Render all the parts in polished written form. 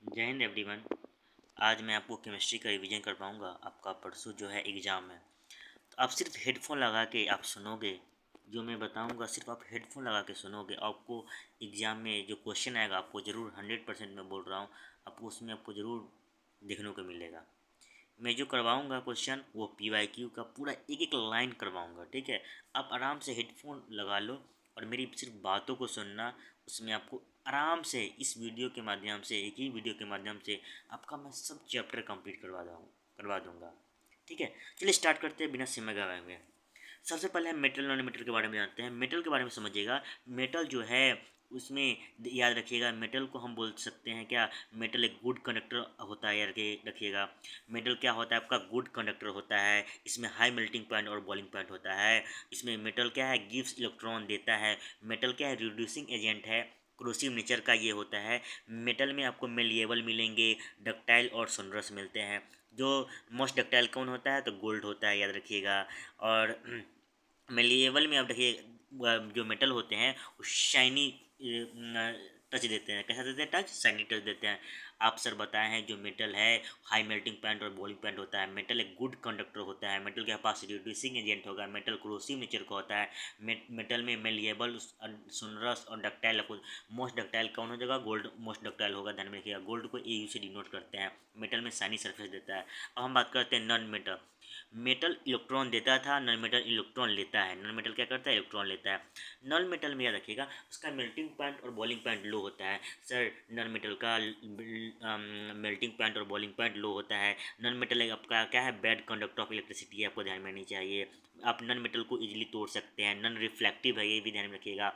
जय हिंद एवरीवन। आज मैं आपको केमिस्ट्री का रिवीजन कर पाऊँगा। आपका परसों जो है एग्ज़ाम है, तो आप सिर्फ हेडफोन लगा के आप सुनोगे। जो मैं बताऊँगा सिर्फ आप हेडफोन लगा के सुनोगे। आपको एग्ज़ाम में जो क्वेश्चन आएगा आपको ज़रूर 100% मैं बोल रहा हूँ, आपको उसमें आपको ज़रूर देखने को मिलेगा। मैं जो करवाऊँगा क्वेश्चन वो PYQ का पूरा एक एक लाइन करवाऊँगा, ठीक है। आप आराम से हेडफोन लगा लो और मेरी सिर्फ बातों को सुनना। उसमें आपको आराम से इस वीडियो के माध्यम से, एक ही वीडियो के माध्यम से आपका मैं सब चैप्टर कंप्लीट करवा दूँगा, ठीक है। चलिए स्टार्ट करते हैं बिना समय गवाए हुए। सबसे पहले हम मेटल नॉन मेटल के बारे में जानते हैं। मेटल के बारे में समझिएगा। मेटल जो है उसमें याद रखिएगा, मेटल को हम बोल सकते हैं क्या, मेटल एक गुड कंडक्टर होता है। याद रखिएगा, मेटल क्या होता है आपका, गुड कंडक्टर होता है। इसमें हाई मेल्टिंग पॉइंट और बॉइलिंग पॉइंट होता है। इसमें मेटल क्या है, गिव्स इलेक्ट्रॉन देता है। मेटल क्या है, रिड्यूसिंग एजेंट है। क्रोसिव नेचर का ये होता है। मेटल में आपको मेलिएबल मिलेंगे, डक्टाइल और सोनरस मिलते हैं। जो मोस्ट डक्टाइल कौन होता है, तो गोल्ड होता है, याद रखिएगा। और मेलिएबल में आप देखिए जो मेटल होते हैं वो शाइनी टच देते हैं। कैसा देते हैं टच, शाइनी टच देते हैं। आप सर बताए हैं जो मेटल है हाई मेल्टिंग पॉइंट और बॉइलिंग पॉइंट होता है। मेटल एक गुड कंडक्टर होता है। मेटल के पास रिड्यूसिंग एजेंट होगा। मेटल क्रोसिव नेचर का होता है। मेटल में मेलिएबल, सोनरस और डक्टाइल। आपको मोस्ट डक्टाइल कौन हो जाएगा, गोल्ड मोस्ट डक्टाइल होगा, ध्यान में रखिएगा। गोल्ड को AU से डिनोट करते हैं। मेटल में शाइनी सरफेस देता है। अब हम बात करते हैं नॉन मेटल। मेटल इलेक्ट्रॉन देता था, नॉन मेटल इलेक्ट्रॉन लेता है। नॉन मेटल क्या करता है, इलेक्ट्रॉन लेता है। नॉन मेटल में याद रखिएगा उसका मेल्टिंग पॉइंट और बॉइलिंग पॉइंट लो होता है। सर नॉन मेटल का मेल्टिंग पॉइंट और बॉइलिंग पॉइंट लो होता है। नॉन मेटल आपका क्या है, बैड कंडक्टर ऑफ इलेक्ट्रिसिटी है, आपको ध्यान में नहीं चाहिए। आप नॉन मेटल को इजीली तोड़ सकते हैं। नॉन रिफ्लेक्टिव है, ये भी ध्यान में रखिएगा।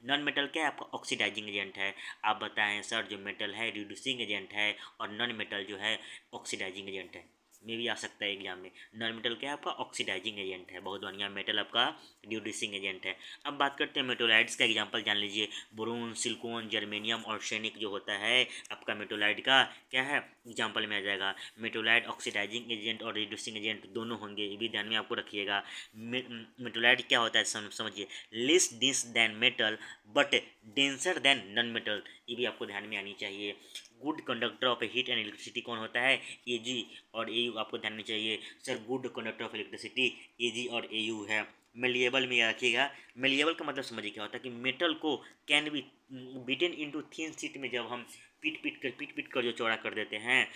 नॉन मेटल क्या है आपका, ऑक्सीडाइजिंग एजेंट है। आप बताएं सर जो मेटल है रिड्यूसिंग एजेंट है और नॉन मेटल जो है ऑक्सीडाइजिंग एजेंट है। में भी आ सकता है एग्जाम में। नॉन मेटल क्या है आपका, ऑक्सीडाइजिंग एजेंट है, बहुत बढ़िया। मेटल आपका रिड्यूसिंग एजेंट है। अब बात करते हैं मेटोलाइट्स का एग्जांपल जान लीजिए। बोरोन, सिलिकॉन, जर्मेनियम और आर्सेनिक जो होता है आपका मेटोलाइट का क्या है, एग्जांपल में आ जाएगा। मेटोलाइट ऑक्सीडाइजिंग एजेंट और रिड्यूसिंग एजेंट दोनों होंगे, ये भी ध्यान में आपको रखिएगा। मेटोलाइट क्या होता है समझिए, less dense then metal but denser then non metal, ये भी आपको ध्यान में आनी चाहिए। Good conductor of heat and electricity कौन होता है, AG और AU, आपको ध्यान में चाहिए। Sir good conductor of electricity AG और AU है। मेलिएबल में याद रखिएगा। मेलिएबल का मतलब समझिए क्या होता है कि मेटल को can be beaten into thin sheet में जब हम पीट कर जो चौड़ा कर देते हैं,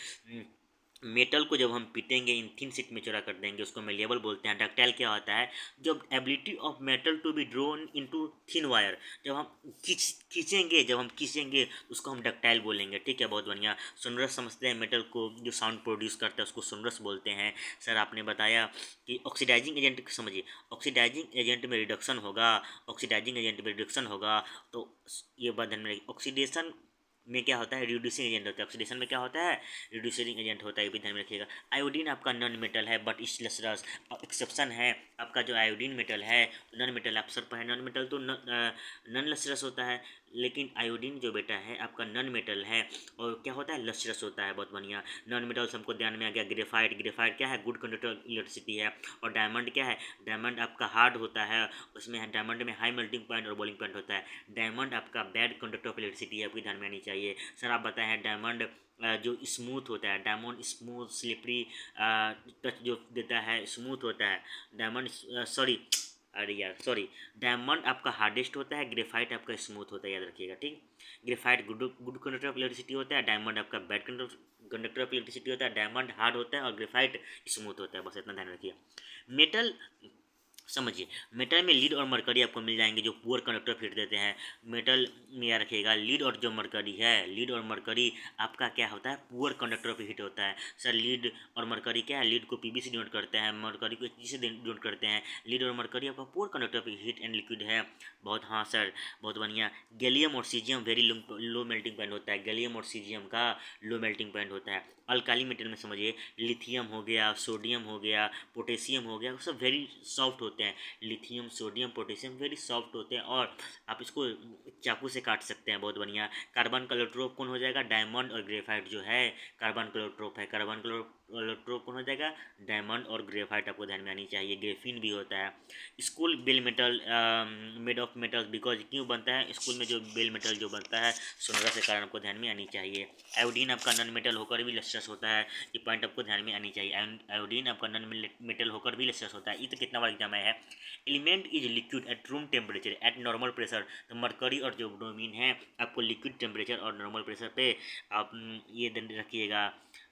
मेटल को जब हम पीटेंगे इन थिन शीट में चौड़ा कर देंगे, उसको मेलिएबल बोलते हैं। डक्टाइल क्या होता है, जब ability of metal to be drawn into thin wire, जब हम खींचेंगे उसको हम डक्टाइल बोलेंगे, ठीक है, बहुत बढ़िया। सोनरस समझते हैं, मेटल को जो साउंड प्रोड्यूस करता है उसको सोनरस बोलते हैं। सर आपने बताया कि ऑक्सीडाइजिंग एजेंट समझिए, ऑक्सीडाइजिंग एजेंट में रिडक्शन होगा, ऑक्सीडाइजिंग एजेंट में रिडक्शन होगा, तो ये बात ध्यान में रखिए। ऑक्सीडेशन में क्या होता है, रिड्यूसिंग एजेंट होता है। ऑक्सीडेशन में क्या होता है, रिड्यूसिंग एजेंट होता है, ये भी ध्यान में रखिएगा। आयोडीन आपका नॉन मेटल है बट स्लसरस, एक्सेप्शन है आपका जो आयोडीन मेटल है, नॉन मेटल आप सर पर है। नॉन मेटल तो नॉन लसरस होता है, लेकिन आयोडीन जो बेटा है आपका नॉन मेटल है और क्या होता है, लसरस होता है, बहुत बढ़िया। नॉन मेटल्स हमको ध्यान में आ गया। ग्रेफाइट, ग्रेफाइट क्या है, गुड कंडक्टर इलेक्ट्रिसिटी है। और डायमंड क्या है, डायमंड आपका हार्ड होता है, उसमें डायमंड में हाई मेल्टिंग पॉइंट और बॉइलिंग पॉइंट होता है। डायमंड आपका बैड कंडक्टर ऑफ इलेक्ट्रिसिटी है, आपकी ध्यान में आनी चाहिए। सर आप बताए हैं डायमंड जो स्मूथ होता है, डायमंड स्मूथ स्लिपरी टच जो देता है, स्मूथ होता है। डायमंड सॉरी, अरे यार सॉरी, डायमंड आपका हार्डेस्ट होता है, ग्रेफाइट आपका स्मूथ होता है, याद रखिएगा, ठीक। Graphite good conductor of electricity होता है, डायमंड आपका बैड कंडक्टर ऑफ इलेक्ट्रिसिटी होता है। डायमंड हार्ड होता है और ग्रेफाइट स्मूथ होता है, बस इतना ध्यान रखिए। मेटल समझिए, मेटल में लीड और मरकरी आपको मिल जाएंगे जो पुअर कंडक्टर फिट देते हैं। मेटल में याद रखिएगा, लीड और जो मरकरी है, लीड और मरकरी आपका क्या होता है, पुअर कंडक्टर ऑफ हीट होता है। सर लीड और मरकरी क्या है, लीड को PB से डिनोट करते हैं, मरकरी को HG से डिनोट करते हैं। लीड और मरकरी आपका poor conductor of heat and liquid है, बहुत, हाँ सर बहुत बढ़िया। गैलियम और caesium very low melting point होता है, गैलियम और सीजियम का लो मेल्टिंग पॉइंट होता है। अल्काली मेटल में समझिए, लिथियम हो गया, सोडियम हो गया, पोटेशियम हो गया, वो सब वेरी सॉफ्ट होते हैं। Lithium, sodium, potassium very soft होते हैं और आप इसको चाकू से काट सकते हैं, बहुत बढ़िया। कार्बन कलोट्रोप कौन हो जाएगा, डायमंड और ग्रेफाइट जो है कार्बन कलोट्रोप है। कार्बन एलोट्रोप कौन हो जाएगा, डायमंड और ग्रेफाइट आपको ध्यान में आनी चाहिए। ग्रेफिन भी होता है। School bell metal made of metal because क्यों बनता है, स्कूल में जो बेल मेटल जो बनता है सोनारा से कारण आपको ध्यान में आनी चाहिए। आयोडीन आपका नॉन मेटल होकर भी लस्टर्स होता है, ये पॉइंट आपको ध्यान में आनी चाहिए। आयोडीन आपका नॉन मेटल होकर भी लस्टर्स होता है। ये तो कितना बार एग्जाम आया है। Element is liquid at room temperature at normal pressure, तो मरकरी और जो ब्रोमीन है आपको लिक्विड टेम्परेचर और नॉर्मल प्रेशर पे आप ये रखिएगा।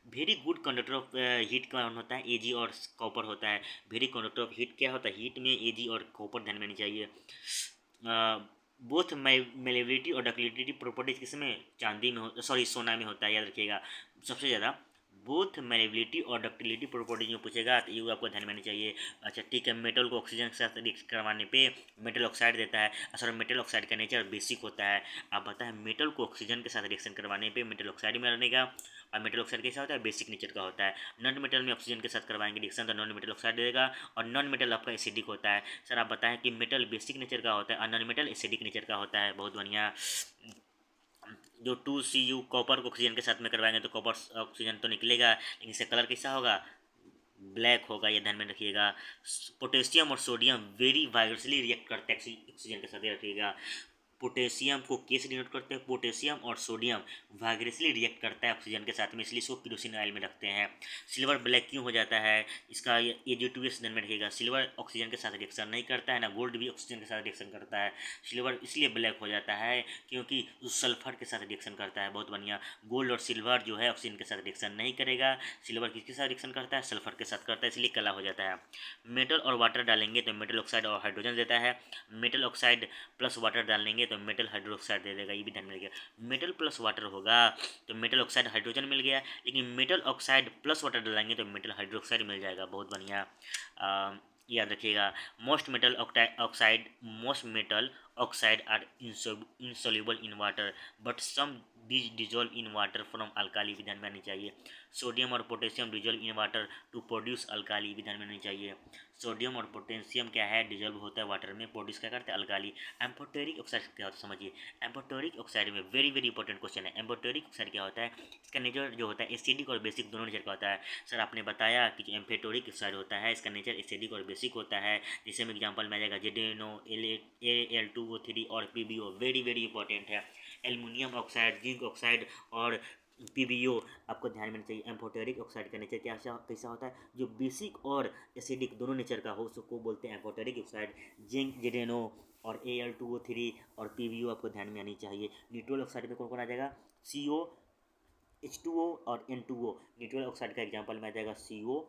Very good conductor of heat का होता है एजी और कॉपर होता है। वेरी कंडक्टर ऑफ हीट क्या होता है, हीट में एजी और कॉपर ध्यान में आनी चाहिए। बोथ मेलेबिलिटी और डक्टिलिटी प्रॉपर्टीज किसमें, चांदी में सॉरी सोना में होता है, याद रखिएगा सबसे ज़्यादा। बोथ मेलेबिलिटी और डक्टिलिटी प्रॉपर्टीज में पूछेगा तो ये आपको ध्यान में आनी चाहिए। अच्छा ठीक है, मेटल को ऑक्सीजन के साथ रिएक्ट करवाने पे मेटल ऑक्साइड देता है। सर मेटल ऑक्साइड का नेचर बेसिक होता है। आप बताएं मेटल को ऑक्सीजन के साथ रिएक्शन करवाने पे मेटल ऑक्साइड में बनेगा, और मेटल ऑक्साइड कैसा होता है, बेसिक नेचर का होता है। नॉन मेटल में ऑक्सीजन के साथ करवाएंगे रिएक्शन तो नॉन मेटल ऑक्साइड देगा, और नॉन मेटल आपका एसिडिक होता है। सर आप बताएं कि मेटल बेसिक नेचर का होता है और नॉन मेटल एसिडिक नेचर का होता है। बहुत बढ़िया। जो 2Cu कॉपर को ऑक्सीजन के साथ में करवाएंगे तो कॉपर ऑक्सीजन तो निकलेगा, लेकिन इसका कलर कैसा होगा, ब्लैक होगा, ये ध्यान में रखिएगा। पोटेशियम और सोडियम वेरी वाइब्रेंटली रिएक्ट करते हैं ऑक्सीजन के साथ, रखिएगा। पोटेशियम को के से डिनोट करते हैं, पोटेशियम और सोडियम वाइब्रेंटली रिएक्ट करता है ऑक्सीजन के साथ में, इसलिए इसको केरोसिन ऑयल में रखते हैं। सिल्वर ब्लैक क्यों हो जाता है, इसका ये जो 2s ध्यान में रखिएगा। सिल्वर ऑक्सीजन के साथ रिएक्शन नहीं करता है ना, गोल्ड भी ऑक्सीजन के साथ रिएक्शन करता है। सिल्वर इसलिए ब्लैक हो जाता है क्योंकि उस सल्फर के साथ रिएक्शन करता है। बहुत बढ़िया। गोल्ड और सिल्वर जो है ऑक्सीजन के साथ रिएक्शन नहीं करेगा। सिल्वर किसके साथ रिएक्शन करता है, सल्फर के साथ करता है, इसलिए काला हो जाता है। मेटल और वाटर डालेंगे तो मेटल ऑक्साइड और हाइड्रोजन देता है। मेटल ऑक्साइड प्लस वाटर डालेंगे तो मेटल हाइड्रोक्साइड दे देगा, ये भी ध्यान में रखिएगा। मेटल प्लस वाटर होगा तो मेटल ऑक्साइड हाइड्रोजन मिल गया, लेकिन मेटल ऑक्साइड प्लस वाटर डालेंगे तो मेटल हाइड्रोक्साइड मिल जाएगा। बहुत बढ़िया, याद रखिएगा। Most metal oxide are insoluble in water but some dissolve in water from alkali, भी ध्यान में आनी चाहिए। सोडियम और potassium dissolve in water to produce alkali, भी ध्यान में आनी चाहिए। सोडियम और पोटेशियम क्या है, डिजोल्व होता है वाटर में, प्रोड्यूस क्या करते हैं, अल्काली। एम्फोटेरिक ऑक्साइड क्या होता है समझिए। एम्फोटेरिक ऑक्साइड में वेरी वेरी इंपॉर्टेंट क्वेश्चन है। एम्फोटेरिक ऑक्साइड क्या होता है, इसका नेचर जो होता है एसिडिक और बेसिक दोनों नेचर का होता है। सर आपने बताया कि जो एम्फोटेरिक ऑक्साइड होता है इसका नेचर एसिडिक और बेसिक होता है, जिसमें एग्जाम्पल में आ जाएगा जेडेनो, Al2O3 और PbO, वेरी वेरी इंपॉर्टेंट है। एल्युमिनियम ऑक्साइड, जिंक ऑक्साइड और PbO आपको ध्यान में चाहिए। एम्फोटेरिक ऑक्साइड का नेचर कैसा होता है, जो बेसिक और एसिडिक दोनों नेचर का हो उसको बोलते हैं एम्फोटेरिक ऑक्साइड। जिंक, जेडेनो और Al2O3 और PbO आपको ध्यान में आनी चाहिए। न्यूट्रल ऑक्साइड में कौन कौन आ जाएगा, CO, H2O और N2O। न्यूट्रल ऑक्साइड का एग्जाम्पल में आ जाएगा CO,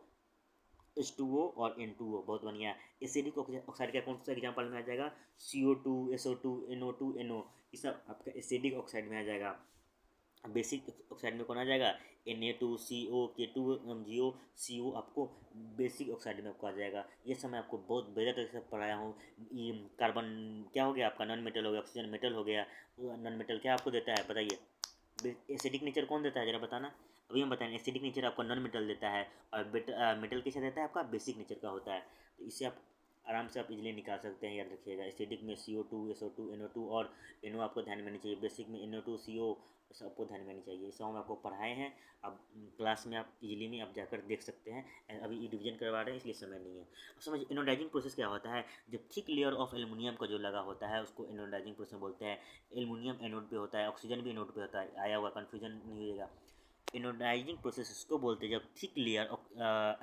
H2O और N2O। बहुत बढ़िया। एसिडिक ऑक्साइड का कौन सा एग्जाम्पल में आ जाएगा, CO2, SO2, NO2, NO, ये सब आपका एसिडिक ऑक्साइड में आ जाएगा। बेसिक ऑक्साइड में कौन आ जाएगा, Na2CO, K2, MgO, CO आपको बेसिक ऑक्साइड में आपको आ जाएगा। ये सब मैं आपको बहुत बेहतर तरीके से पढ़ाया हूँ। ये कार्बन क्या हो गया आपका, नॉन मेटल हो गया, ऑक्सीजन मेटल हो गया। नॉन मेटल क्या आपको देता है बताइए, एसिडिक नेचर कौन देता है जरा बताना। अभी हम बताएं, एसिडिक नेचर आपको नॉन मेटल देता है, और मेटल कैसा देता है आपका, बेसिक नेचर का होता है। तो इससे आप आराम से आप इजीली निकाल सकते हैं, याद रखिएगा। एसिडिक में CO2, SO2, NO2 और NO आपको ध्यान में आनी चाहिए। बेसिक में NO2, CO सब आपको ध्यान में आनी चाहिए। सब हम आपको पढ़ाए हैं, अब क्लास में आप इजीली में आप जाकर देख सकते हैं। अभी ये डिवीजन करवा रहे हैं इसलिए समय नहीं है। अब समझिए एनोडाइजिंग प्रोसेस क्या होता है। जो थिक लेयर ऑफ एल्युमिनियम का जो लगा होता है उसको एनोडाइजिंग प्रोसेस बोलते हैं। एल्युमिनियम एनोड पे होता है, ऑक्सीजन भी एनोड पे होता है, आया हुआ कन्फ्यूजन नहीं होगा। एनोडाइजिंग प्रोसेस इसको बोलते हैं जब थिक लेयर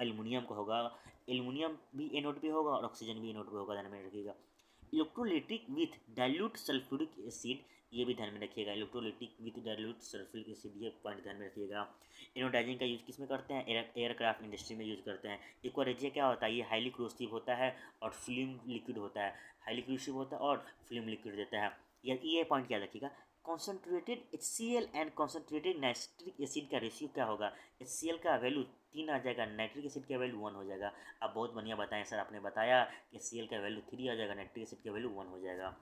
एल्युमिनियम का होगा, एल्युमिनियम भी एनोड पे होगा और ऑक्सीजन भी एनोड पे होगा, ध्यान में रखिएगा। Electrolytic with dilute sulphuric acid, ये भी ध्यान में रखिएगा। Electrolytic with dilute sulphuric acid, ये पॉइंट ध्यान में रखिएगा। एनोडाइजिंग का यूज़ किस में करते हैं, एयरक्राफ्ट इंडस्ट्री में यूज़ करते हैं। एक्वारेजिया क्या होता है, ये हाईली क्रोसिव होता है और फिल्म लिक्विड होता है। हाईली क्रोसिव होता है और फिल्म लिक्विड देता है। ये पॉइंट याद रखिएगा। Concentrated HCl and concentrated nitric acid का रेशियो क्या होगा, HCl का वैल्यू 3 आ जाएगा, नाइट्रिक एसिड का वैल्यू 1 हो जाएगा। आप बहुत बढ़िया बताएं सर, आपने बताया कि HCl का वैल्यू 3 आ जाएगा, नाइट्रिक एसिड का वैल्यू 1 हो जाएगा।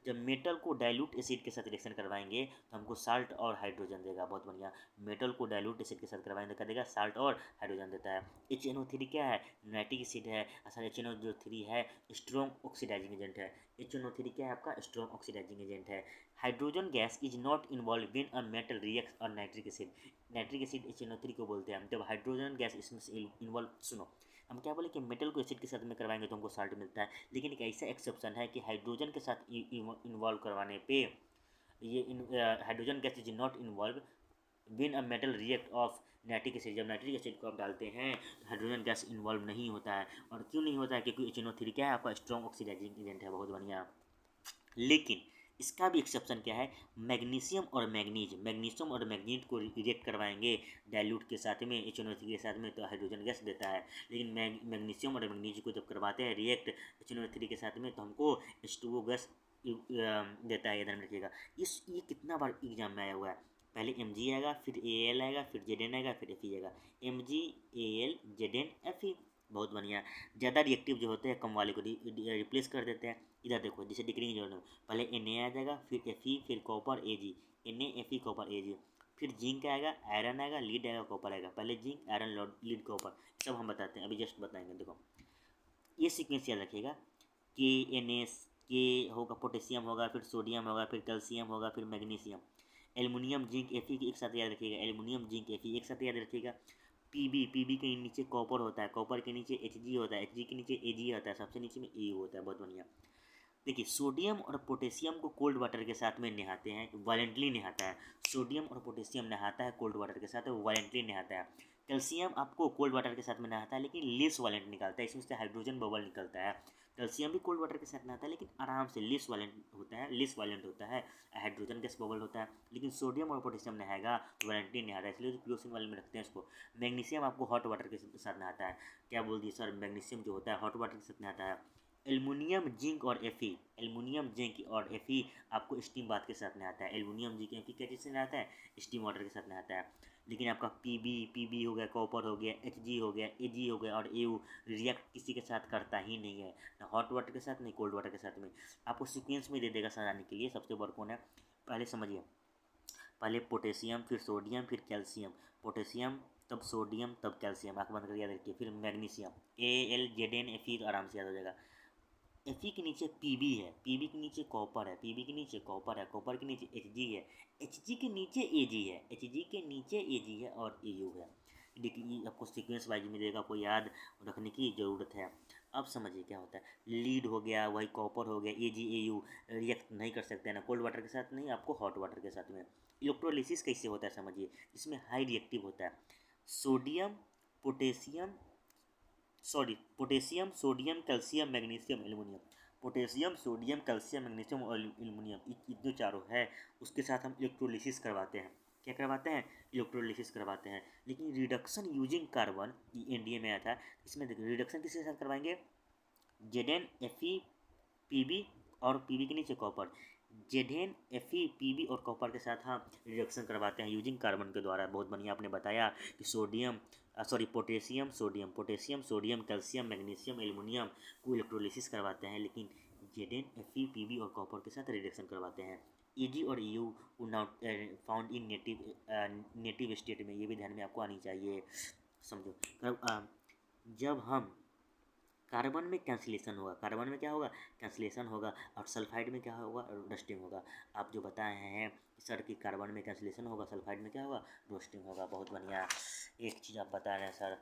जब मेटल को डाइल्यूट एसिड के साथ रिएक्शन करवाएंगे तो हमको साल्ट और हाइड्रोजन देगा। बहुत बढ़िया। मेटल को डाइल्यूट एसिड के साथ करवाएंगे तो क्या देगा? साल्ट और हाइड्रोजन देता है। HNO3 क्या है? नाइट्रिक एसिड है। अच्छा, HNO3 है स्ट्रॉन्ग ऑक्सीडाइजिंग एजेंट है। HNO3 क्या है आपका? स्ट्रॉन्ग ऑक्सीडाइजिंग एजेंट है। Hydrogen gas is not involve when a metal reacts और nitric acid. Nitric acid HNO3 को बोलते हैं हम। जब हाइड्रोजन गैस इसमें से इन्वॉल्व, सुनो हम क्या बोले कि मेटल को एसिड के साथ में करवाएंगे तो हमको साल्ट मिलता है, लेकिन एक ऐसा एक्सेप्शन है कि हाइड्रोजन के साथ इन्वॉल्व करवाने पे ये hydrogen gas is not involve win a metal react of nitric acid. जब नाइट्रिक एसिड को आप डालते हैं तो हाइड्रोजन गैस इन्वॉल्व नहीं होता है। और क्यों नहीं होता है? क्योंकि HNO3 क्या है आपका? स्ट्रॉन्ग ऑक्सीडाइजिंग एजेंट है। बहुत बढ़िया। लेकिन इसका भी एक्सेप्शन क्या है? मैग्नीशियम और मैग्नीज, मैग्नीशियम और मैग्नीज को रिएक्ट करवाएंगे डाइल्यूट के साथ में HNO3 के साथ में तो हाइड्रोजन गैस देता है। लेकिन मैग्नीशियम और मैग्नीज को जब करवाते हैं रिएक्ट HNO3 के साथ में तो हमको H2O गैस देता है। ये ध्यान में रखिएगा। ये कितना बार एग्जाम में आया हुआ है? पहले Mg आएगा, फिर Al आएगा, फिर Zn आएगा, फिर Fe आएगा। Mg, Al, Zn, Fe। बहुत बढ़िया। ज़्यादा रिएक्टिव जो होते हैं कम वाले को रिप्लेस कर देते हैं। इधर देखो, जैसे डिक्रीजिंग जोन, पहले Na आ जाएगा, फिर Fe, फिर copper Ag, Na Fe copper Ag, फिर जिंक आएगा, आयरन आएगा, लीड आएगा, कॉपर आएगा। पहले जिंक, आयरन, लीड, कॉपर, सब हम बताते हैं, अभी जस्ट बताएंगे। देखो ये सीक्वेंस याद रखिएगा कि Na के होगा, पोटेशियम होगा, फिर सोडियम होगा, फिर कैल्शियम होगा, फिर मैग्नीशियम, एल्युमिनियम, जिंक, Fe एक साथ याद रखिएगा। एल्युमिनियम, जिंक, Fe एक साथ याद रखिएगा। पीबी के नीचे कॉपर होता है, कॉपर के नीचे Hg होता है, Hg के नीचे Ag होता है, सबसे नीचे में Au होता है। बहुत बढ़िया। देखिए सोडियम और पोटेशियम को कोल्ड वाटर के साथ में नहाते हैं, वायलेंटली नहाता है। सोडियम और पोटेशियम नहाता है कोल्ड वाटर के साथ, वायलेंटली नहाता है। कैल्शियम आपको कोल्ड वाटर के साथ में नहाता है लेकिन लेस वायलेंट निकलता है, इसमें से हाइड्रोजन बबल निकलता है। कैल्शियम भी कोल्ड वाटर के साथ नहाता है लेकिन आराम से लेस वायलेंट होता है, लेस वायलेंट होता है, हाइड्रोजन गैस बबल होता है। लेकिन सोडियम और पोटेशियम नहाएगा तो वायलेंटली नहाता है, इसलिए क्लोसिन वाले में रखते हैं इसको। मैग्नीशियम आपको हॉट वाटर के साथ नहाता है। क्या बोल दिए सर? मैग्नीशियम जो होता है हॉट वाटर के साथ नहाता है। एल्युमिनियम, जिंक और Fe, एल्युमिनियम, जिंक और Fe आपको स्टीम बाथ के साथ में आता है। एल्युमिनियम, जिंक, Fe क्या चीज़ से आता है? स्टीम वाटर के साथ में आता है। लेकिन आपका पीबी हो गया, कॉपर हो गया, Hg हो गया, Ag हो गया और Au रिएक्ट किसी के साथ करता ही नहीं है, ना हॉट वाटर के साथ नहीं कोल्ड वाटर के साथ में। आपको सीक्वेंस में दे देगा समझाने के लिए। सबसे बड़ा कौन है पहले समझिए। पहले पोटेशियम, फिर सोडियम, फिर कैल्शियम। पोटेशियम, तब सोडियम, तब कैल्शियम, आँख बंद करके याद रखिए। फिर मैग्नीशियम, Al, Zn, Fe आराम से याद हो जाएगा। Fe के नीचे Pb है, Pb के नीचे कॉपर है, Pb के नीचे कॉपर है, कॉपर के नीचे Hg है, Hg के नीचे Ag है, Hg के नीचे Ag है और Au है। देखिए आपको सीक्वेंस वाइज में देगा, आपको याद रखने की ज़रूरत है। अब समझिए क्या होता है। लीड हो गया, वही कॉपर हो गया, AgAu रिएक्ट नहीं कर सकते हैं ना कोल्ड वाटर के साथ, नहीं आपको हॉट वाटर के साथ में। इलेक्ट्रोलिसिस कैसे होता है समझिए, इसमें हाई रिएक्टिव होता है। Sodium, potassium, potassium, sodium, calcium, magnesium, aluminium. Potassium, sodium, calcium, magnesium और एल्युमिनियम, ये जो चारों है उसके साथ हम इलेक्ट्रोलिसिस करवाते हैं। क्या करवाते हैं? इलेक्ट्रोलिसिस करवाते हैं। लेकिन रिडक्शन यूजिंग कार्बन, ये NDA में आया था। इसमें देखिए रिडक्शन किसके साथ करवाएंगे? Zn, Fe, Pb और Pb के नीचे कॉपर। Zn, Fe, Pb और कॉपर के साथ हम रिडक्शन करवाते हैं यूजिंग कार्बन के द्वारा। बहुत बढ़िया। आपने बताया कि potassium, sodium, potassium, sodium, calcium, magnesium, aluminium को इलेक्ट्रोलिसिस करवाते हैं, लेकिन Zn, Fe, Pb और कॉपर के साथ रिडक्शन करवाते हैं। Ag और Au found in native state में, ये भी ध्यान में आपको आनी चाहिए। समझो जब हम कार्बन में कैंसिलेशन होगा, कार्बन में क्या होगा? कैंसिलेशन होगा। और सल्फाइड में क्या होगा? रोस्टिंग होगा। आप जो बताए हैं सर कि कार्बन में कैंसिलेशन होगा, सल्फाइड में क्या होगा? रोस्टिंग होगा। बहुत बढ़िया। एक चीज़ आप बता रहे हैं सर,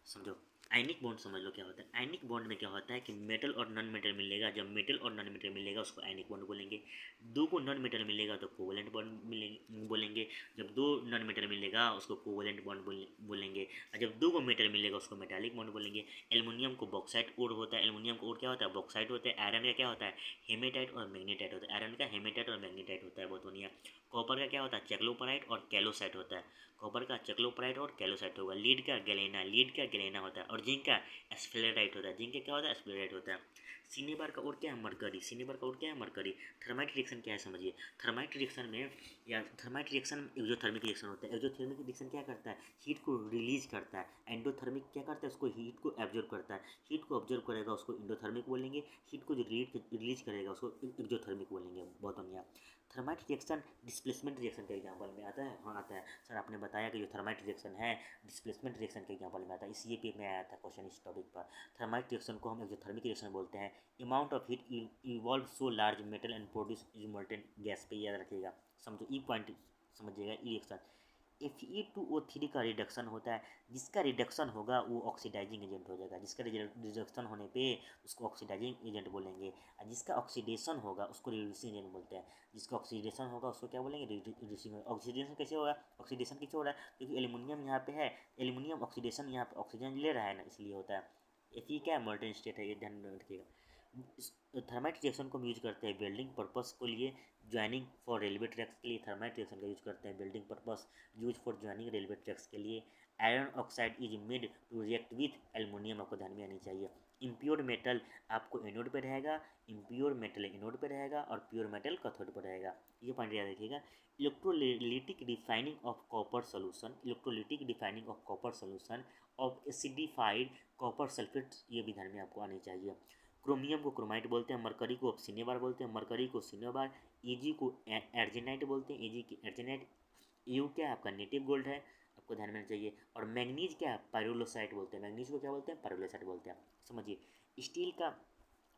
समझो आयनिक बॉन्ड समझ लो क्या होता है। आयनिक बॉन्ड में क्या होता है कि मेटल और नॉन मेटल मिलेगा, जब मेटल और नॉन मेटल मिलेगा उसको आयनिक बॉन्ड बोलेंगे। दो को नॉन मेटल मिलेगा तो कोवलेंट बॉन्ड बोलेंगे। जब दो नॉन मेटल मिलेगा उसको कोवलेंट बॉन्ड बोलेंगे। और जब दो को मेटल मिलेगा उसको मेटालिक बॉन्ड बोलेंगे। एल्युमिनियम को बॉक्साइट ओर होता है, एल्युमिनियम को ओर क्या होता है? बॉक्साइट होता है। आयरन का क्या होता है? हेमेटाइट और मैग्नेटाइट होता है। आयरन का हेमेटाइट और मैग्नेटाइट होता है। बहुत बढ़िया। कॉपर का क्या होता है? चेक्लोपराइट और कैलोसाइट होता है। कॉपर का चेक्लोपराइट और कैलोसाइट होगा। लीड का गैलेना, लीड का गैलेना होता है। और जिंक का स्फेलेराइट होता है। जिंक का क्या होता है? स्फेलेराइट होता है। सिनेबार का और क्या है? मरकरी। सिनेबार का और क्या है? मरकरी। थर्माइट रिएक्शन क्या है समझिए। थर्माइट रिएक्शन में या थर्माइट रिएक्शन एक्सोथर्मिक रिएक्शन होता है। एक्सोथर्मिक रिएक्शन क्या करता है? हीट को रिलीज करता है। एंडोथर्मिक क्या करता है? उसको हीट को एब्जॉर्ब करता है। हीट को ऑब्जर्व करेगा उसको एंडोथर्मिक बोलेंगे। हीट को जो रिलीज करेगा उसको एक्सोथर्मिक बोलेंगे। बहुत बढ़िया। थर्माइट रिएक्शन डिस्प्लेसमेंट रिएक्शन के एग्जाम्पल में आता है। हाँ आता है सर, आपने बताया कि जो थर्माइट रिएक्शन है डिस्प्लेसमेंट रिएक्शन के एग्जाम्पल में आता है। इसी पे में आया था क्वेश्चन इस टॉपिक पर। थर्माइट रिएक्शन को हम एक्सोथर्मिक रिएक्शन बोलते हैं। Amount of heat evolve so large metal and produce is molten gas पे याद रखिएगा। समझो ई पॉइंट समझिएगा। ई रिएक्शन Fe2O3 का रिडक्शन होता है। जिसका रिडक्शन होगा वो ऑक्सीडाइजिंग एजेंट हो जाएगा। जिसका रिडक्शन होने पे उसको ऑक्सीडाइजिंग एजेंट बोलेंगे। और जिसका ऑक्सीडेशन होगा उसको रिड्यूसिंग एजेंट बोलते हैं। जिसका ऑक्सीडेशन होगा उसको क्या बोलेंगे? रिड्यूसिंग। ऑक्सीडेशन कैसे होगा? ऑक्सीडेशन किससे हो रहा है? क्योंकि एल्यूमिनियम यहाँ पे है, एल्यूमिनियम ऑक्सीडेशन यहाँ पे ऑक्सीजन ले रहा है ना, इसलिए होता है। Fe क्या है? मोल्टेन स्टेट है, ये ध्यान में रखिएगा। थर्माइट रिएक्शन को हम यूज करते हैं बिल्डिंग पर्पस के लिए। ज्वाइनिंग फॉर रेलवे ट्रैक्स के लिए थर्माइट रिएक्शन का यूज करते हैं building purpose. Use for joining railway tracks के लिए। Iron oxide is made to react with aluminium, आपको ध्यान में आनी चाहिए। इम्प्योर मेटल आपको एनोड पे रहेगा, इम्प्योर मेटल एनोड पे रहेगा और प्योर मेटल कैथोड पे रहेगा। ये पॉइंट याद रखिएगा। Electrolytic defining of copper solution. Electrolytic defining of copper solution of acidified copper sulphate, ये भी ध्यान में आपको आनी चाहिए। क्रोमियम को क्रोमाइट बोलते हैं। मरकरी को सिनेबार बोलते हैं। मरकरी को सिनेबार। Ag को एर्जेनाइट बोलते हैं। Ag की एर्जेनाइट। यू क्या है? आपका नेटिव गोल्ड है, आपको ध्यान में रखना चाहिए। और मैग्नीज क्या है? पायरोलोसाइट बोलते हैं। मैग्नीज को क्या बोलते हैं? पायरोलोसाइट बोलते हैं। समझिए स्टील का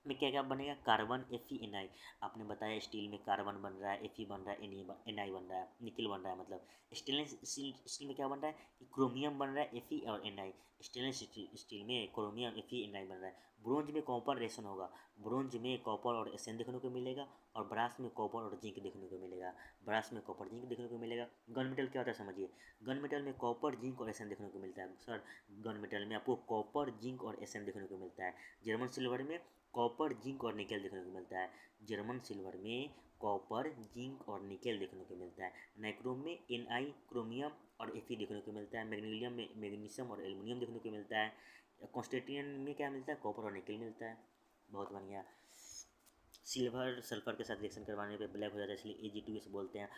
में क्या क्या बनेगा? Carbon Fe Ni। आपने बताया स्टील में कार्बन बन रहा है, Fe बन रहा है, Ni बन रहा है, निकल बन रहा है। मतलब स्टेनलेस स्टील में क्या बन रहा है कि क्रोमियम बन रहा है, Fe और Ni। स्टेनलेस स्टील में क्रोमियम Fe Ni बन रहा है। ब्रोंज में कॉपर रेशन होगा। ब्रोंज में कॉपर और एसएन देखने को मिलेगा। और ब्रास में कॉपर और जिंक देखने को मिलेगा। ब्रास में कॉपर जिंक देखने को मिलेगा। गन मेटल क्या होता है समझिए। गन मेटल में कॉपर जिंक और एसएन देखने को मिलता है। सर गन मेटल में आपको कॉपर जिंक और एसएन देखने को मिलता है। जर्मन सिल्वर में कॉपर जिंक और निकेल देखने को मिलता है। जर्मन सिल्वर में कॉपर जिंक और निकेल देखने को मिलता है। नाइक्रोम में Ni क्रोमियम और Fe देखने को मिलता है। मैग्नीशियम में मैग्नीशियम और एल्युमिनियम देखने को मिलता है। कॉन्स्टेंटियन में क्या मिलता है? कॉपर और निकेल मिलता है। बहुत बढ़िया। सिल्वर सल्फर के साथ रिएक्शन करवाने पे ब्लैक हो जाता है, इसलिए Ag2S बोलते हैं।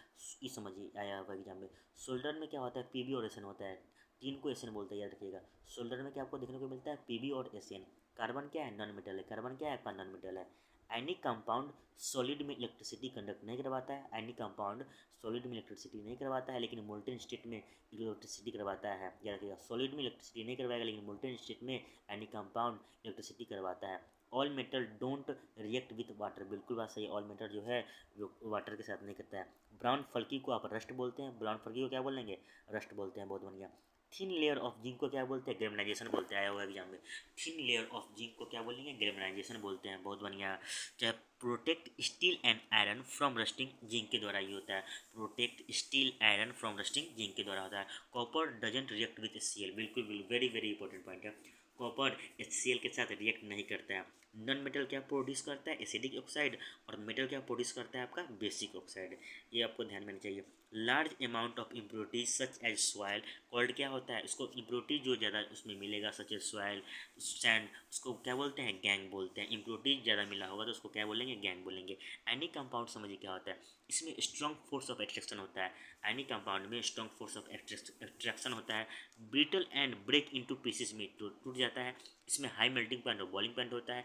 ये समझिए आया होगा एग्जाम में। सोल्डर में क्या होता है? Pb और एसएन होता है। तीन को एसएन बोलते हैं, याद रखिएगा। सोल्डर में क्या आपको देखने को मिलता है? Pb और एसएन। कार्बन क्या है? नॉन मेटल है। कार्बन क्या है? आपका नॉन मेटल है। आयनिक कंपाउंड सॉलिड में इलेक्ट्रिसिटी कंडक्ट नहीं करवाता है। आयनिक कंपाउंड सॉलिड में इलेक्ट्रिसिटी नहीं करवाता है, लेकिन मोल्टेन स्टेट में इलेक्ट्रिसिटी करवाता है। याद रखिएगा, सॉलिड में इलेक्ट्रिसिटी नहीं करवाएगा, लेकिन मोल्टेन स्टेट में आयनिक कंपाउंड इलेक्ट्रिसिटी करवाता है। All metal don't react with water, बिल्कुल बात सही। ऑल मेटल जो है वो वाटर के साथ नहीं करता है। ब्राउन फल्की को आप रस्ट बोलते हैं। ब्राउन फल्की को क्या बोलेंगे? रस्ट बोलते हैं। बहुत बढ़िया। थिन लेयर ऑफ जिंक को क्या बोलते हैं? ग्रेमनाइजेशन बोलते हैं। आया हुआ एग्जाम में। थिन लेयर ऑफ जिंक को क्या बोलेंगे? ग्रेमनाइजेशन बोलते हैं। बहुत बढ़िया। चाहे protect steel and iron from rusting, zinc के द्वारा ये होता है। Protect steel iron from rusting zinc के द्वारा होता है। Copper doesn't react with HCl, बिल्कुल वेरी वेरी इंपॉर्टेंट पॉइंट है। कॉपर HCl के साथ रिएक्ट नहीं करता है। नॉन मेटल क्या प्रोड्यूस करता है? Acidic oxide. और मेटल क्या प्रोड्यूस करता है? आपका बेसिक ऑक्साइड। ये आपको ध्यान में रखना चाहिए। Large amount of impurities such as soil called क्या होता है? इसको इम्प्योरिटी जो ज़्यादा उसमें मिलेगा सच एज सॉइल सैंड, उसको क्या बोलते हैं? गैंग बोलते हैं। इम्प्योरिटीज ज़्यादा मिला होगा तो उसको क्या बोलेंगे? गैंग बोलेंगे। एनी कंपाउंड समझिए क्या होता है। इसमें स्ट्रॉन्ग फोर्स ऑफ एट्रैक्शन होता है। एनी कंपाउंड में स्ट्रॉन्ग फोर्स ऑफ एट्रैक्शन होता है। Brittle and break into pieces में टूट जाता है। इसमें हाई मेल्टिंग पॉइंट और बॉइलिंग पॉइंट होता है।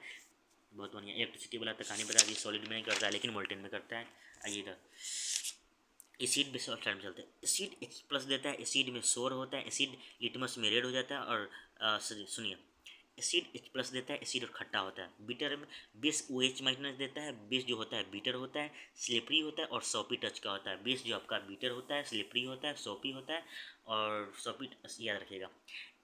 बहुत बढ़िया। इलेक्ट्रिसिटी वाला तक कहानी बता दी। सॉलिड में नहीं करता है लेकिन मोल्टेन में करता है। आइए इधर एसिड बेस और में चलते हैं। एसिड H प्लस देता है। एसिड में सोर होता है। एसिड लिटमस में रेड हो जाता है। और सुनिए एसिड H प्लस देता है। एसिड और खट्टा होता है। बीटर में बेस OH माइनस देता है। बेस जो होता है बीटर होता है, स्लिपरी होता है और सॉपी टच का होता है। बेस जो आपका बीटर होता है, स्लिपरी होता है, सॉपी होता है और सॉपी याद रखिएगा।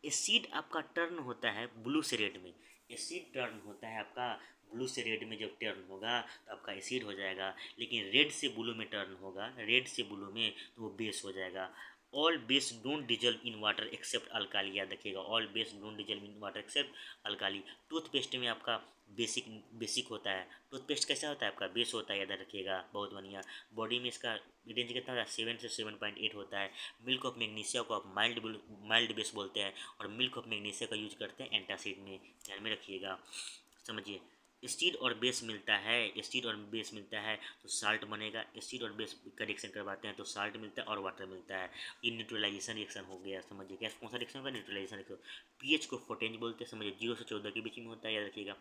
एसिड आपका टर्न होता है ब्लू से रेड में। एसिड टर्न होता है आपका ब्लू से रेड में। जब टर्न होगा तो आपका एसिड हो जाएगा। लेकिन रेड से ब्लू में टर्न होगा, रेड से ब्लू में, तो वो बेस हो जाएगा। All base don't dissolve in water except alkali, याद रखिएगा, all base don't dissolve in water except alkali. Toothpaste में आपका बेसिक बेसिक होता है, टूथपेस्ट कैसा होता है आपका बेस होता है, याद रखिएगा, बहुत बढ़िया। बॉडी में इसका रेंज कितना होता है, 7 से 7.8 होता है। मिल्क ऑफ मैग्नीशिया को आप माइल्ड बेस बोलते हैं, और मिल्क ऑफ मैग्नीशिया का यूज करते हैं एंटासिड में, ध्यान में रखिएगा, समझिए। एसिड और बेस मिलता है, एसिड और बेस मिलता है तो साल्ट बनेगा, एसिड और बेस का रिएक्शन करवाते हैं तो साल्ट मिलता है और वाटर मिलता है, ये न्यूट्रलाइजेशन रिएक्शन हो गया, समझिए। क्या कौन सा रिएक्शन होगा, न्यूट्रलाइजेशन रिएक्शन। पीएच को फोटेंज बोलते हैं, समझिए, 0 से 14 के बीच में होता है, याद रखिएगा।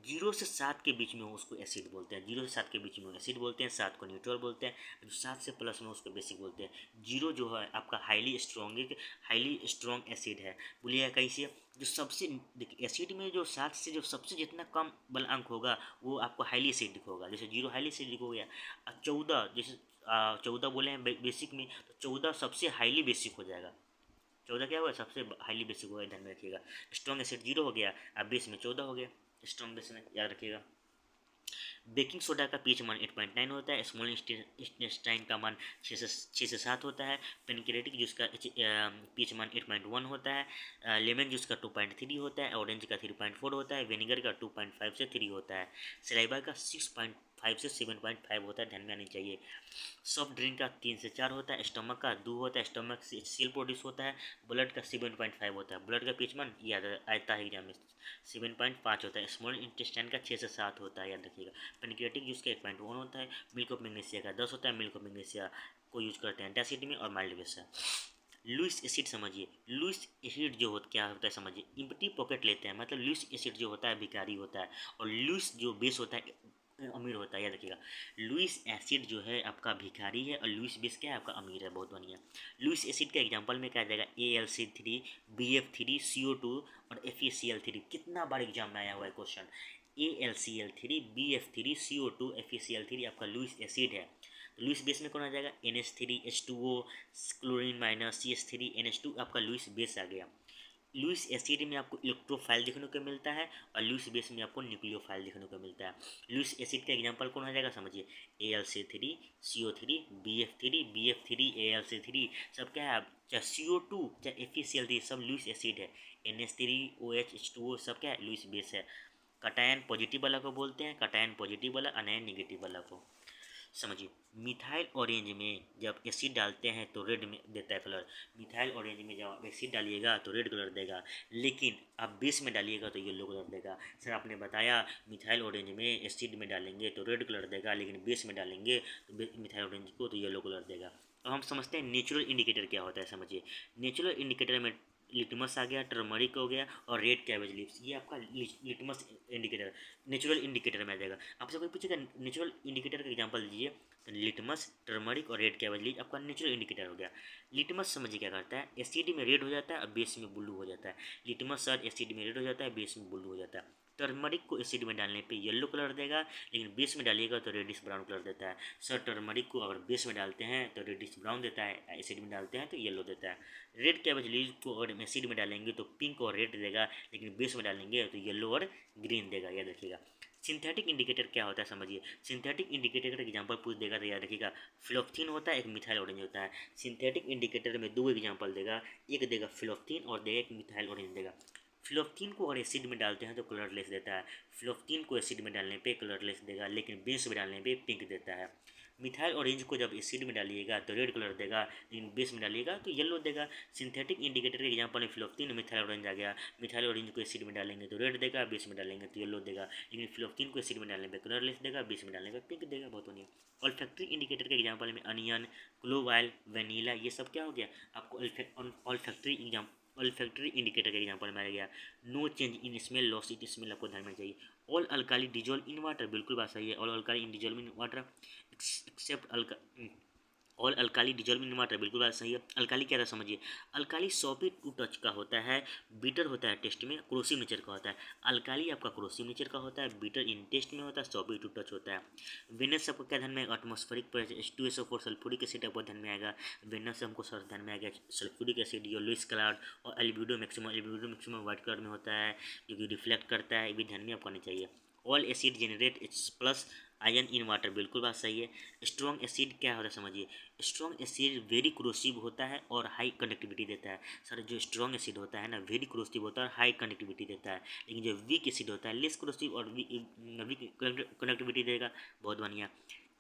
0 से 7 के बीच में हो उसको एसिड बोलते हैं, 0 से 7 के बीच में एसिड बोलते हैं, 7 को न्यूट्रल बोलते हैं, जो 7 से प्लस में उसको बेसिक बोलते हैं। 0 जो है आपका हाईली स्ट्रॉन्ग एसिड है, बोलिएगा कैसे। जो सबसे देखिए एसिड में जो 7 से जो सबसे जितना कम बल अंक होगा वो आपको हाईली एसिडिक होगा, जैसे 0 हाईली एसिडिक हो गया। 14 जैसे 14 बोले हैं बेसिक में, तो 14 सबसे हाईली बेसिक हो जाएगा, 14 क्या हुआ, सबसे हाईली बेसिक हुआ, ध्यान में रखिएगा। स्ट्रॉन्ग एसिड 0 हो गया, अब बेस में 14 हो गया, स्ट्रॉन्ग बेस में, याद रखिएगा। बेकिंग सोडा का पीएच मान 8.9 होता है, स्मॉल इंटेस्टाइन का मान 6 से 7 होता है, पेनक्रियाटिक जूस का पीएच मान 8.1 होता है, लेमन जूस का 2.3 होता है, ऑरेंज का 3.4 होता है, विनेगर का 2.5 से 3 होता है, सलाइवा का 6.5 से 7.5 होता है, ध्यान में आनी चाहिए। सॉफ्ट ड्रिंक का 3 से 4 होता है, स्टमक का 2 होता है, स्टमक से सेल प्रोड्यूस होता है, ब्लड का 7.5 होता है, ब्लड का पीएच मान याद आता है एग्जाम में 7.5 होता है, स्मॉल इंटेस्टाइन का 6 से 7 होता है, याद रखिएगा। पेनक्रियाटिक जूस का 8.1 होता है, मिल्क ऑफ मैग्नीशिया का 10 होता है, मिल्क ऑफ मैग्नीशिया को यूज करते हैं एंटासिड में और माइल्ड बेस है। लुइस एसिड समझिए, लुइस एसिड जो होता क्या होता है समझिए, इम्पटी पॉकेट लेते हैं, मतलब लुइस एसिड जो होता है भिखारी होता है, और लुइस जो बेस होता है अमीर होता है, याद रखिएगा। लुइस एसिड जो है आपका भिखारी है और लुइस बेस क्या है आपका अमीर है, बहुत बढ़िया। लुइस एसिड का एग्जांपल में क्या आ जाएगा, AlC3, BF3, CO2 और FeCl3, कितना बार एग्जाम में आया हुआ है question. AlCl3, BF3, CO2, FeCl3 आपका लुइस एसिड है। तो लुइस बेस में कौन आ जाएगा, NH3H2O, क्लोरीन माइनस CH3NH2 आपका लुइस बेस आ गया। लुइस एसिड में आपको इलेक्ट्रोफाइल देखने को मिलता है और लुइस बेस में आपको न्यूक्लियोफाइल देखने को मिलता है। लुइस एसिड का एग्जांपल कौन हो जाएगा समझिए, AlC3, CO3, BF3, BF3, AlC3, सब क्या है, चाहे CO2 चाहे FeCl3 सब लुइस एसिड है। NH3OH H2O सब क्या है, लुइस बेस है। कटायन पॉजिटिव वाला को बोलते हैं, कटायन पॉजिटिव वाला, अनायन निगेटिव वाला को, समझिए। मिथाइल ऑरेंज में जब एसिड डालते हैं तो रेड में देता है कलर, मिथाइल ऑरेंज में जब आप एसिड डालिएगा तो रेड कलर देगा, लेकिन आप बेस में डालिएगा तो येलो कलर देगा। सर आपने बताया मिथाइल ऑरेंज में एसिड में डालेंगे तो रेड कलर देगा, लेकिन बेस में डालेंगे तो मिथाइल ऑरेंज को तो येलो कलर देगा। अब हम समझते हैं नेचुरल इंडिकेटर क्या होता है, समझिए। नेचुरल इंडिकेटर में लिटमस आ गया, टर्मरिक हो गया और रेड कैबेज लीव्स, ये आपका लिटमस इंडिकेटर नेचुरल इंडिकेटर में आ जाएगा। आपसे कोई पूछेगा नेचुरल इंडिकेटर का एग्जांपल दीजिए, तो लिटमस, टर्मरिक और रेड कैबेज लीव आपका नेचुरल इंडिकेटर हो गया। लिटमस समझिए क्या करता है, एसिड में रेड हो जाता है और बेस में ब्लू हो जाता है। लिटमस सर एसिड में रेड हो जाता है, बेस में ब्लू हो जाता है। टर्मरिक को एसिड में डालने पे येलो कलर देगा, लेकिन बेस में डालिएगा तो रेडिश ब्राउन कलर देता है। सर टर्मरिक को अगर बेस में डालते हैं तो रेडिश ब्राउन देता है, एसिड में डालते हैं तो येलो देता है। रेड कैबेज लीव को अगर एसिड में डालेंगे तो पिंक और रेड देगा, लेकिन बेस में डालेंगे तो येलो और ग्रीन देगा, याद रखिएगा। सिंथेटिक इंडिकेटर क्या होता है समझिए, सिंथेटिक इंडिकेटर का एग्जांपल पूछ देगा तो याद रखिएगा, फ्लोक्थिन होता है, एक मिथाइल ऑरेंज होता है। सिंथेटिक इंडिकेटर में दो एग्जांपल देगा, एक देगा फ्लोक्थिन और देगा एक मिथाइल ऑरेंज देगा। फ्लोक्थिन को अगर एसिड में डालते हैं तो कलरलेस देता है, फ्लोक्थिन को एसिड में डालने पे कलरलेस देगा, लेकिन बेस में डालने पे पिंक देता है। मिथाइल ऑरेंज को जब एसिड में डालिएगा तो रेड कलर देगा, लेकिन बेस में डालिएगा तो येलो देगा। सिंथेटिक इंडिकेटर के एग्जांपल में फ्लोक्थिन, मिथाइल ऑरेंज आ गया। मिथाइल ऑरेंज को एसिड में डालेंगे तो रेड देगा, बेस में डालेंगे तो येलो देगा, लेकिन फ्लोक्थिन को एसिड में डालने पे कलरलेस देगा, बेस में डालने पे पिंक देगा, बहुत बढ़िया। ऑल्फैक्टरी इंडिकेटर के एग्जांपल में अनियन, क्लोव ऑयल, वेनिला, ये सब क्या हो गया आपको ऑल्फैक्टरी इंडिकेटर के एग्जांपल में आ गया। No change in smell, loss in smell आपको ध्यान में चाहिए। All alkali dissolve in water, बिल्कुल बात सही है, all alkali in dissolve in water except all alkali dissolve in water, बिल्कुल बात सही है। अल्काली क्या था समझिए, अल्काली सॉपी टू टच का होता है, बीटर होता है टेस्ट में, क्रोसिव नेचर का होता है। अल्काली आपका क्रोसिव नेचर का होता है, बीटर इन टेस्ट में होता है, सॉपी टू टच होता है। वेनस आपको क्या ध्यान में आएगा, atmospheric pressure, H2SO4 sulphuric acid आपको ध्यान में आएगा। वेनस हमको सर ध्यान में आएगा सल्फ्यूरिक एसिड, येलोइश कलर और एल्बिडो मैक्सिमम व्हाइट कलर में होता है, जो कि रिफ्लेक्ट करता है, ये भी ध्यान में आपको आनी चाहिए। All acid generate H+ ion इन वाटर, बिल्कुल बात सही है। स्ट्रॉन्ग एसिड क्या होता है समझिए। स्ट्रॉन्ग एसिड वेरी क्रोसिव होता है और हाई कंडक्टिविटी देता है। सर जो स्ट्रॉन्ग एसिड होता है ना वेरी क्रोसिव होता है और हाई कंडक्टिविटी देता है, लेकिन जो वीक एसिड होता है लेस क्रोसिव और वीक कंडक्टिविटी देगा। बहुत बढ़िया।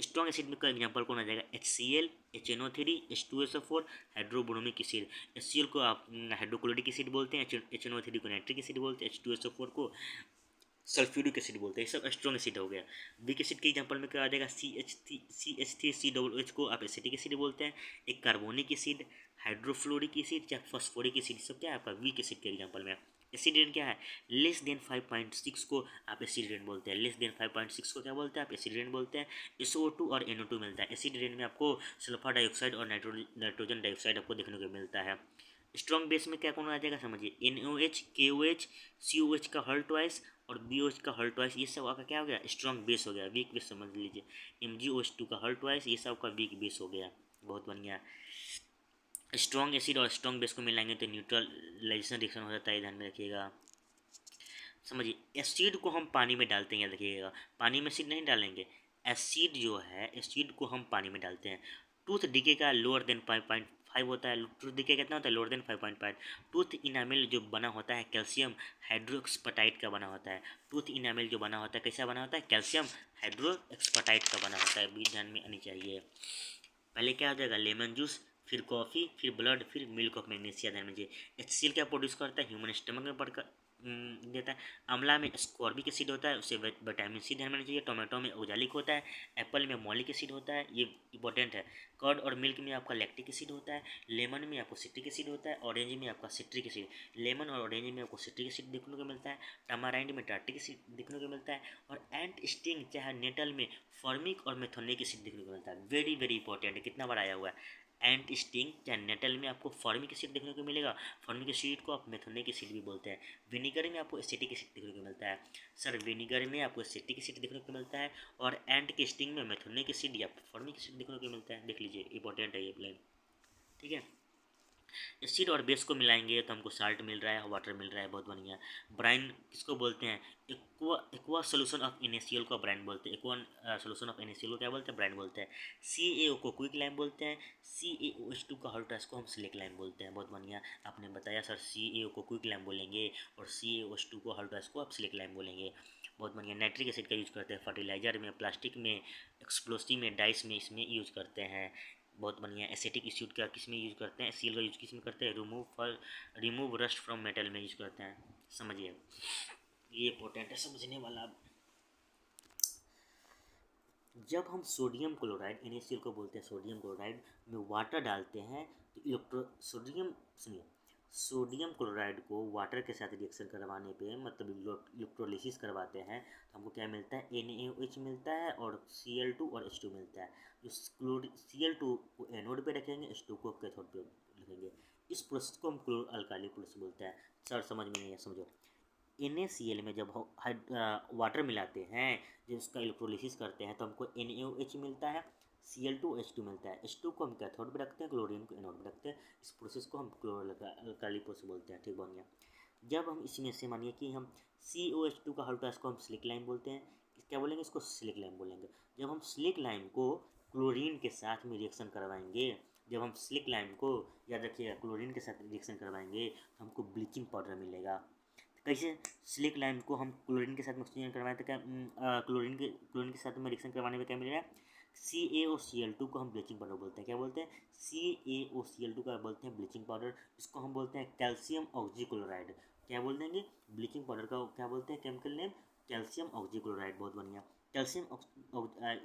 स्ट्रॉन्ग एसिड में का एग्जाम्पल कौन आ जाएगा, HCl, HNO3, H2SO4, hydrobromic acid. HCl को आप हाइड्रोक्लोरिक एसिड बोलते हैं, HNO3 को नाइट्रिक एसिड बोलते हैं, H2SO4 को सल्फ्यूरिक एसिड बोलते हैं। सब स्ट्रॉन्ग एसिड हो गया। वीक एसिड के एग्जांपल में क्या आ जाएगा, CH3COOH को आप एसिटिक एसिड बोलते हैं। एक कार्बोनिक एसिड, हाइड्रोफ्लोरिक एसिड या फॉस्फोरिक एसिड, सब क्या है आपका वीक एसिड के एग्जांपल में। एसिड रेन क्या है, लेस देन 5.6 को आप एसिड रेन बोलते हैं। लेस देन 5.6 को क्या बोलते हैं आप, एसिड रेन बोलते हैं। SO2 और NO2 मिलता है। एसिड रेन में आपको सल्फर डाइऑक्साइड और नाइट्रोजन डाइऑक्साइड आपको देखने को मिलता है। स्ट्रॉन्ग बेस में क्या कौन आ जाएगा समझिए, NOH, KOH, COH का हल ट्वाइस और BOH का हल ट्वाइस, ये सब आपका क्या हो गया, स्ट्रॉन्ग बेस हो गया। वीक बेस समझ लीजिए, MgOH2 का हल ट्वाइस, ये सब का वीक बेस हो गया। बहुत बढ़िया। स्ट्रॉन्ग एसिड और स्ट्रॉन्ग बेस को मिलाएंगे तो न्यूट्रलाइजेशन रिएक्शन हो जाता है, ध्यान में रखिएगा। समझिए, एसिड को हम पानी में डालते हैं, याद रखिएगा। पानी में एसिड नहीं डालेंगे, एसिड जो है एसिड को हम पानी में डालते हैं। टूथ डिके का लोअर देन 5.5 होता है। टूथ डिके कितना होता है, लोअर देन 5.5। टूथ इनामिल जो बना होता है कैल्शियम हाइड्रोक्सपटाइट का बना होता है। टूथ इनामिल जो बना होता है कैसा बना होता है, कैल्शियम हाइड्रोक्सपटाइट का बना होता है, भी ध्यान में आनी चाहिए। पहले क्या हो जाएगा, लेमन जूस, फिर कॉफ़ी, फिर ब्लड, फिर मिल्क ऑफ मैग्नीशिया, ध्यान में। HCl क्या प्रोड्यूस करता है, ह्यूमन स्टमक में पड़कर देता है। आंवला में स्कॉर्बिक एसिड होता है, उससे विटामिन सी ध्यान में चाहिए। टोमेटो में ओजालिक होता है। एप्पल में मॉलिक एसिड होता है, ये इंपॉर्टेंट है। कर्ड और मिल्क में आपका लैक्टिक एसिड होता है। लेमन में आपको सिट्रिक एसिड होता है। ऑरेंज में आपका सिट्रिक एसिड। लेमन और ऑरेंज में आपको सिट्रिक एसिड देखने को मिलता है। टमाराइंड में टार्टिक एसिड देखने को मिलता है। और एंट स्टिंग चाहे नेटल में फॉर्मिक और मेथोनिक एसिड देखने को मिलता है। वेरी वेरी इंपॉर्टेंट है, कितना बार आया हुआ है। एंट स्टिंग या नेटल में आपको फॉर्मिक एसिड देखने को मिलेगा। फॉर्मिक एसिड को आप मेथोनिक एसिड भी बोलते हैं। विनीगर में आपको एसिटिक एसिड देखने को मिलता है। सर विनीगर में आपको एसिटिक एसिड देखने को मिलता है और एंट के स्टिंग में मेथोनिक एसिड या फॉर्मिक एसिड देखने को मिलता है। देख लीजिए, इंपॉर्टेंट है ये प्लान, ठीक है। एसिड और बेस को मिलाएंगे तो हमको साल्ट मिल रहा है, वाटर मिल रहा है। बहुत बढ़िया। ब्राइन किसको बोलते हैं, एक्वा सोल्यूशन ऑफ NaCl को ब्राइन बोलते हैं। एक्वा सोल्यूशन ऑफ NaCl को क्या बोलते हैं, ब्राइन बोलते हैं। CaO को क्विक लाइम बोलते हैं। CaOH2 का हॉट को हम स्लिक लाइम बोलते हैं। बहुत बढ़िया, आपने बताया सर CaO को क्विक लाइम बोलेंगे और CaOH2 को हॉट को आप स्लिक लाइम बोलेंगे। बहुत बढ़िया। नाइट्रिक एसिड का यूज करते हैं फर्टिलाइजर में, प्लास्टिक में, एक्सप्लोसिव में, डाइस में, इसमें यूज करते हैं। बहुत बढ़िया। एसिटिक एसिड का किस में यूज करते हैं, सील का यूज किस में करते हैं, रिमूव रस्ट फ्रॉम मेटल में यूज करते हैं। समझिए, ये इंपॉर्टेंट है, समझने वाला। जब हम सोडियम क्लोराइड, NaCl को बोलते हैं सोडियम क्लोराइड, में वाटर डालते हैं तो सोडियम क्लोराइड को वाटर के साथ रिएक्शन करवाने पे, मतलब इलेक्ट्रोलिसिस करवाते हैं, तो हमको क्या मिलता है, NaOH मिलता है और Cl2 और H2 मिलता है। जो Cl2 को एनोड पे रखेंगे, H2 को कैथोड पे रखेंगे। इस प्रोसेस को हम क्लोर अल्काली प्रोसेस बोलते हैं। सर समझ में नहीं है, समझो। NaCl में जब हम वाटर मिलाते हैं, जब उसका इलेक्ट्रोलिसिस करते हैं, तो हमको NaOH मिलता है, Cl2H2 मिलता है। H2 को हम कैथोड पे रखते हैं, क्लोरीन को एनोड पे रखते हैं। इस प्रोसेस को हम क्लोरल प्रोसेस बोलते हैं, ठीक बढ़िया। जब हम इसमें से मानिए कि हम COH2 का हाइड्रोक्स को हम स्लिक लाइम बोलते हैं, क्या बोलेंगे, इसको स्लिक लाइम बोलेंगे। जब हम स्लिक लाइम को क्लोरीन के साथ में रिएक्शन करवाएंगे, जब हम स्लिक लाइम को, याद रखिएगा, क्लोरीन के साथ रिएक्शन करवाएंगे तो हमको ब्लीचिंग पाउडर मिलेगा। कैसे, स्लिक लाइम को हम क्लोरीन के साथ में ऑक्सीजन करवाएं तो क्या, क्लोरीन के साथ में रिएक्शन करवाने में क्या मिलेगा, CaOCl2 को हम ब्लीचिंग पाउडर बोलते हैं। क्या बोलते हैं, CaOCl2 का बोलते हैं ब्लीचिंग पाउडर। इसको हम बोलते हैं कैल्शियम ऑक्सीक्लोराइड। क्या बोल देंगे, ब्लीचिंग पाउडर का क्या बोलते हैं केमिकल नेम, कैल्शियम ऑक्सीक्लोराइड। बहुत बढ़िया।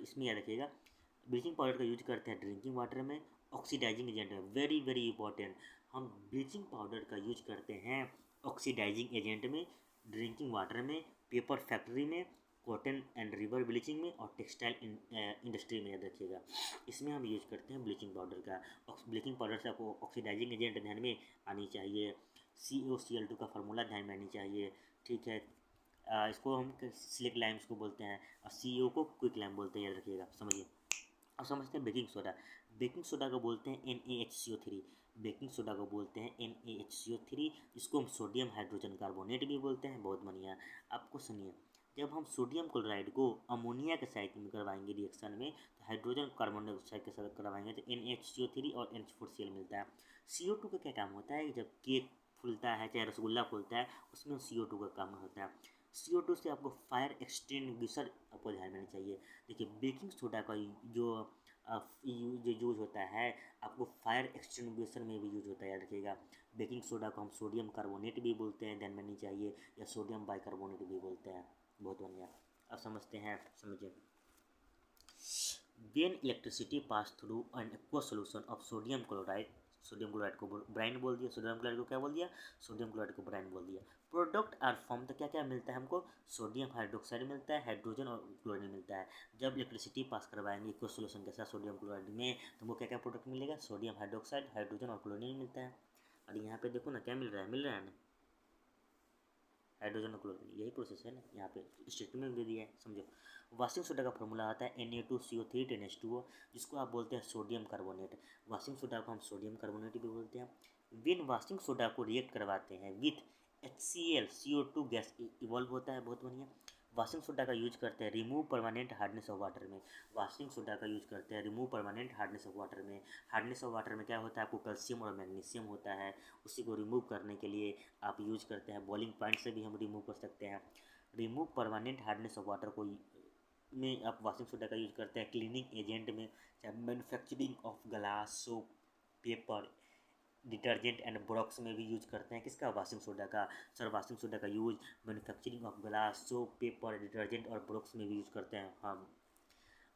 इसमें याद रखिएगा, ब्लीचिंग पाउडर का यूज करते हैं ड्रिंकिंग वाटर में, ऑक्सीडाइजिंग एजेंट में। वेरी वेरी इंपॉर्टेंट, हम ब्लीचिंग पाउडर का यूज करते हैं ऑक्सीडाइजिंग एजेंट में, ड्रिंकिंग वाटर में, पेपर फैक्ट्री में, कॉटन एंड रिवर ब्लीचिंग में और टेक्सटाइल इंडस्ट्री में, याद रखिएगा। इसमें हम यूज करते हैं ब्लीचिंग पाउडर का। ब्लीचिंग पाउडर से आपको ऑक्सीडाइजिंग एजेंट ध्यान में आनी चाहिए, COCl2 का फार्मूला ध्यान में आनी चाहिए, ठीक है। इसको हम स्लिक लाइम को बोलते हैं और CO को क्विक लाइम बोलते हैं, याद रखिएगा, समझिए। अब समझते हैं बेकिंग सोडा। बेकिंग सोडा को बोलते हैं NaHCO3। बेकिंग सोडा को बोलते हैं NaHCO3, इसको हम सोडियम हाइड्रोजन कार्बोनेट भी बोलते हैं। बहुत बढ़िया। आपको सुनिए, जब हम सोडियम क्लोराइड को अमोनिया के साथ में करवाएंगे रिएक्शन में, तो हाइड्रोजन कार्बन डाइऑक्साइड के साथ करवाएंगे तो NH CO3 और NH4Cl मिलता है। CO2 का क्या काम होता है, जब केक फूलता है चाहे रसगुल्ला फूलता है उसमें CO2 का काम होता है। CO2 से आपको फायर एक्सटिंग्विशर आपको ध्यान में चाहिए। देखिए बेकिंग सोडा का जो यूज होता है आपको फायर एक्सटिंग्विशर में भी यूज होता है, याद रखिएगा। बेकिंग सोडा को हम सोडियम कार्बोनेट भी बोलते हैं, ध्यान में नहीं चाहिए, या सोडियम बाइकार्बोनेट भी बोलते हैं। बहुत बढ़िया, अब समझते हैं, समझिए। When electricity pass through an aqueous solution of sodium chloride को ब्राइन बोल दिया, सोडियम क्लोराइड को क्या बोल दिया, सोडियम क्लोराइड को ब्राइन बोल दिया। प्रोडक्ट आर फॉर्म, तो क्या क्या मिलता है हमको, सोडियम हाइड्रोक्साइड मिलता है, हाइड्रोजन और क्लोरीन मिलता है। जब इलेक्ट्रिसिटी पास करवाएंगे एक्वस सोल्यूशन के साथ सोडियम क्लोराइड में, तो हमको क्या क्या प्रोडक्ट मिलेगा, सोडियम हाइड्रोक्साइड, हाइड्रोजन और क्लोरीन मिलता है। और यहाँ पे देखो ना क्या मिल रहा है, मिल रहा है ना, हाइड्रोजन और क्लोरीन, यही प्रोसेस है ना, यहाँ पे स्टेटमेंट में दे दिया है, समझो। वाशिंग सोडा का फॉर्मूला आता है Na2CO3 10H2O, जिसको आप बोलते हैं सोडियम कार्बोनेट। वाशिंग सोडा को हम सोडियम कार्बोनेट भी बोलते हैं। विन वाशिंग सोडा को रिएक्ट करवाते हैं with HCl CO2 gas evolve होता है, बहुत बढ़िया। वाशिंग सोडा का यूज करते हैं remove permanent hardness of water में। वाशिंग सोडा का यूज करते हैं remove permanent hardness of water में। हार्डनेस ऑफ वाटर में क्या होता है, आपको कैल्शियम और मैग्नीशियम होता है, उसी को रिमूव करने के लिए आप यूज करते हैं। बॉइलिंग पॉइंट से भी हम रिमूव कर सकते हैं। Remove permanent hardness of water को में आप वाशिंग सोडा का यूज करते हैं क्लीनिंग एजेंट में, चाहे manufacturing of glass, soap, paper, detergent and borax में भी यूज करते हैं। किसका, वाशिंग सोडा का। सर वाशिंग सोडा का use manufacturing of glass, soap, paper, detergent और ब्रॉक्स में भी यूज करते हैं हम।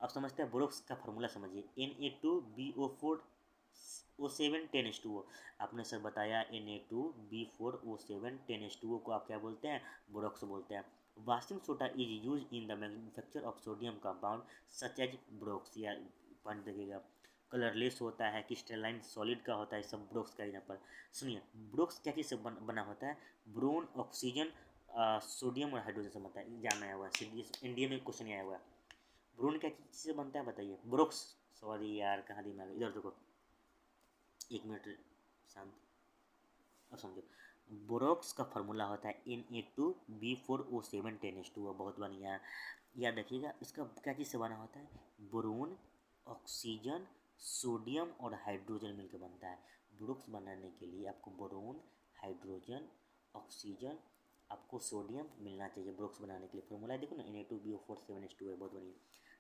अब समझते हैं ब्रोक्स का फॉर्मूला, समझिए। Na2BO4O7 10H2O। आपने सर बताया Na2B4O7 10H2O को आप क्या बोलते हैं, ब्रोक्स बोलते हैं। Washing soda is use in the manufacture of sodium compound such as borax, या पॉइंट देखिएगा। कलरलेस होता है, क्रिस्टलाइन सॉलिड का होता है, सब ब्रोक्स का यहाँ पर। सुनिए ब्रोक्स क्या चीज़ से बना होता है, ब्रोन, ऑक्सीजन, सोडियम और हाइड्रोजन से बनता है। एग्जाम में आया हुआ है, इंडिया में क्वेश्चन आया हुआ है। ब्रून क्या चीज़ से बनता है बताइए, ब्रोक्स। सॉरी यार, कहाँ दिमाग, इधर देखो, एक मिनट शांत, अब समझो। बोरोक्स का फॉर्मूला होता है Na2B4O7 10H2O, बहुत बढ़िया, याद रखिएगा। इसका क्या चीज़ से बना होता है, बोरोन, ऑक्सीजन, सोडियम और हाइड्रोजन मिलकर बनता है। बोरोक्स बनाने के लिए आपको बोरोन, हाइड्रोजन, ऑक्सीजन, आपको सोडियम मिलना चाहिए बोरोक्स बनाने के लिए। फॉर्मूला देखो ना, Na2BO4 7H2O है, बहुत बढ़िया।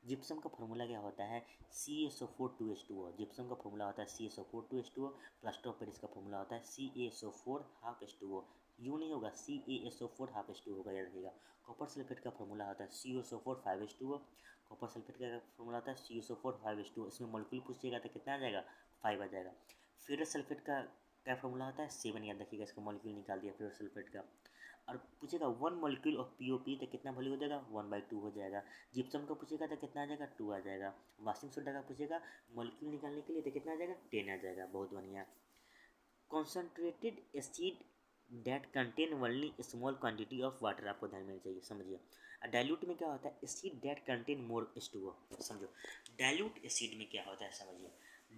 जिप्सम का फॉर्मूला क्या होता है, CaSO4 2H2O। जिप्सम का फॉर्मूला होता है CaSO4 2H2O। Plaster of Paris का फॉर्मूला होता है CaSO4 हाफ H2O। यूँ नहीं होगा, CaSO4 हाफ H2O होगा, याद रखिएगा। कॉपर सल्फेट का फॉर्मूला होता है CaSO4 5H2O। कॉपर सल्फेट का फॉर्मूला होता है CaSO4 5H2O। इसमें मॉलिक्यूल पूछिएगा तो कितना आ जाएगा, 5 आ जाएगा। फेरस सल्फेट का क्या फॉर्मूला होता है, 7, याद रखिएगा। इसका मॉलिक्यूल निकाल दिया फेरस सल्फेट का। और पूछेगा 1 मॉलिक्यूल ऑफ POP तो कितना वैल्यू हो जाएगा, 1/2 हो जाएगा। जिप्सम का पूछेगा तो कितना आ जाएगा, 2 आ जाएगा। वाशिंग सोडा का पूछेगा मॉलिक्यूल निकालने के लिए तो कितना आ जाएगा, 10 आ जाएगा, बहुत बढ़िया। Concentrated acid that contain only small quantity of water, आपको ध्यान में चाहिए, समझिए। डाइल्यूट में क्या होता है, acid that contain more H2O, समझो। डाइल्यूट एसिड में क्या होता है, समझिए।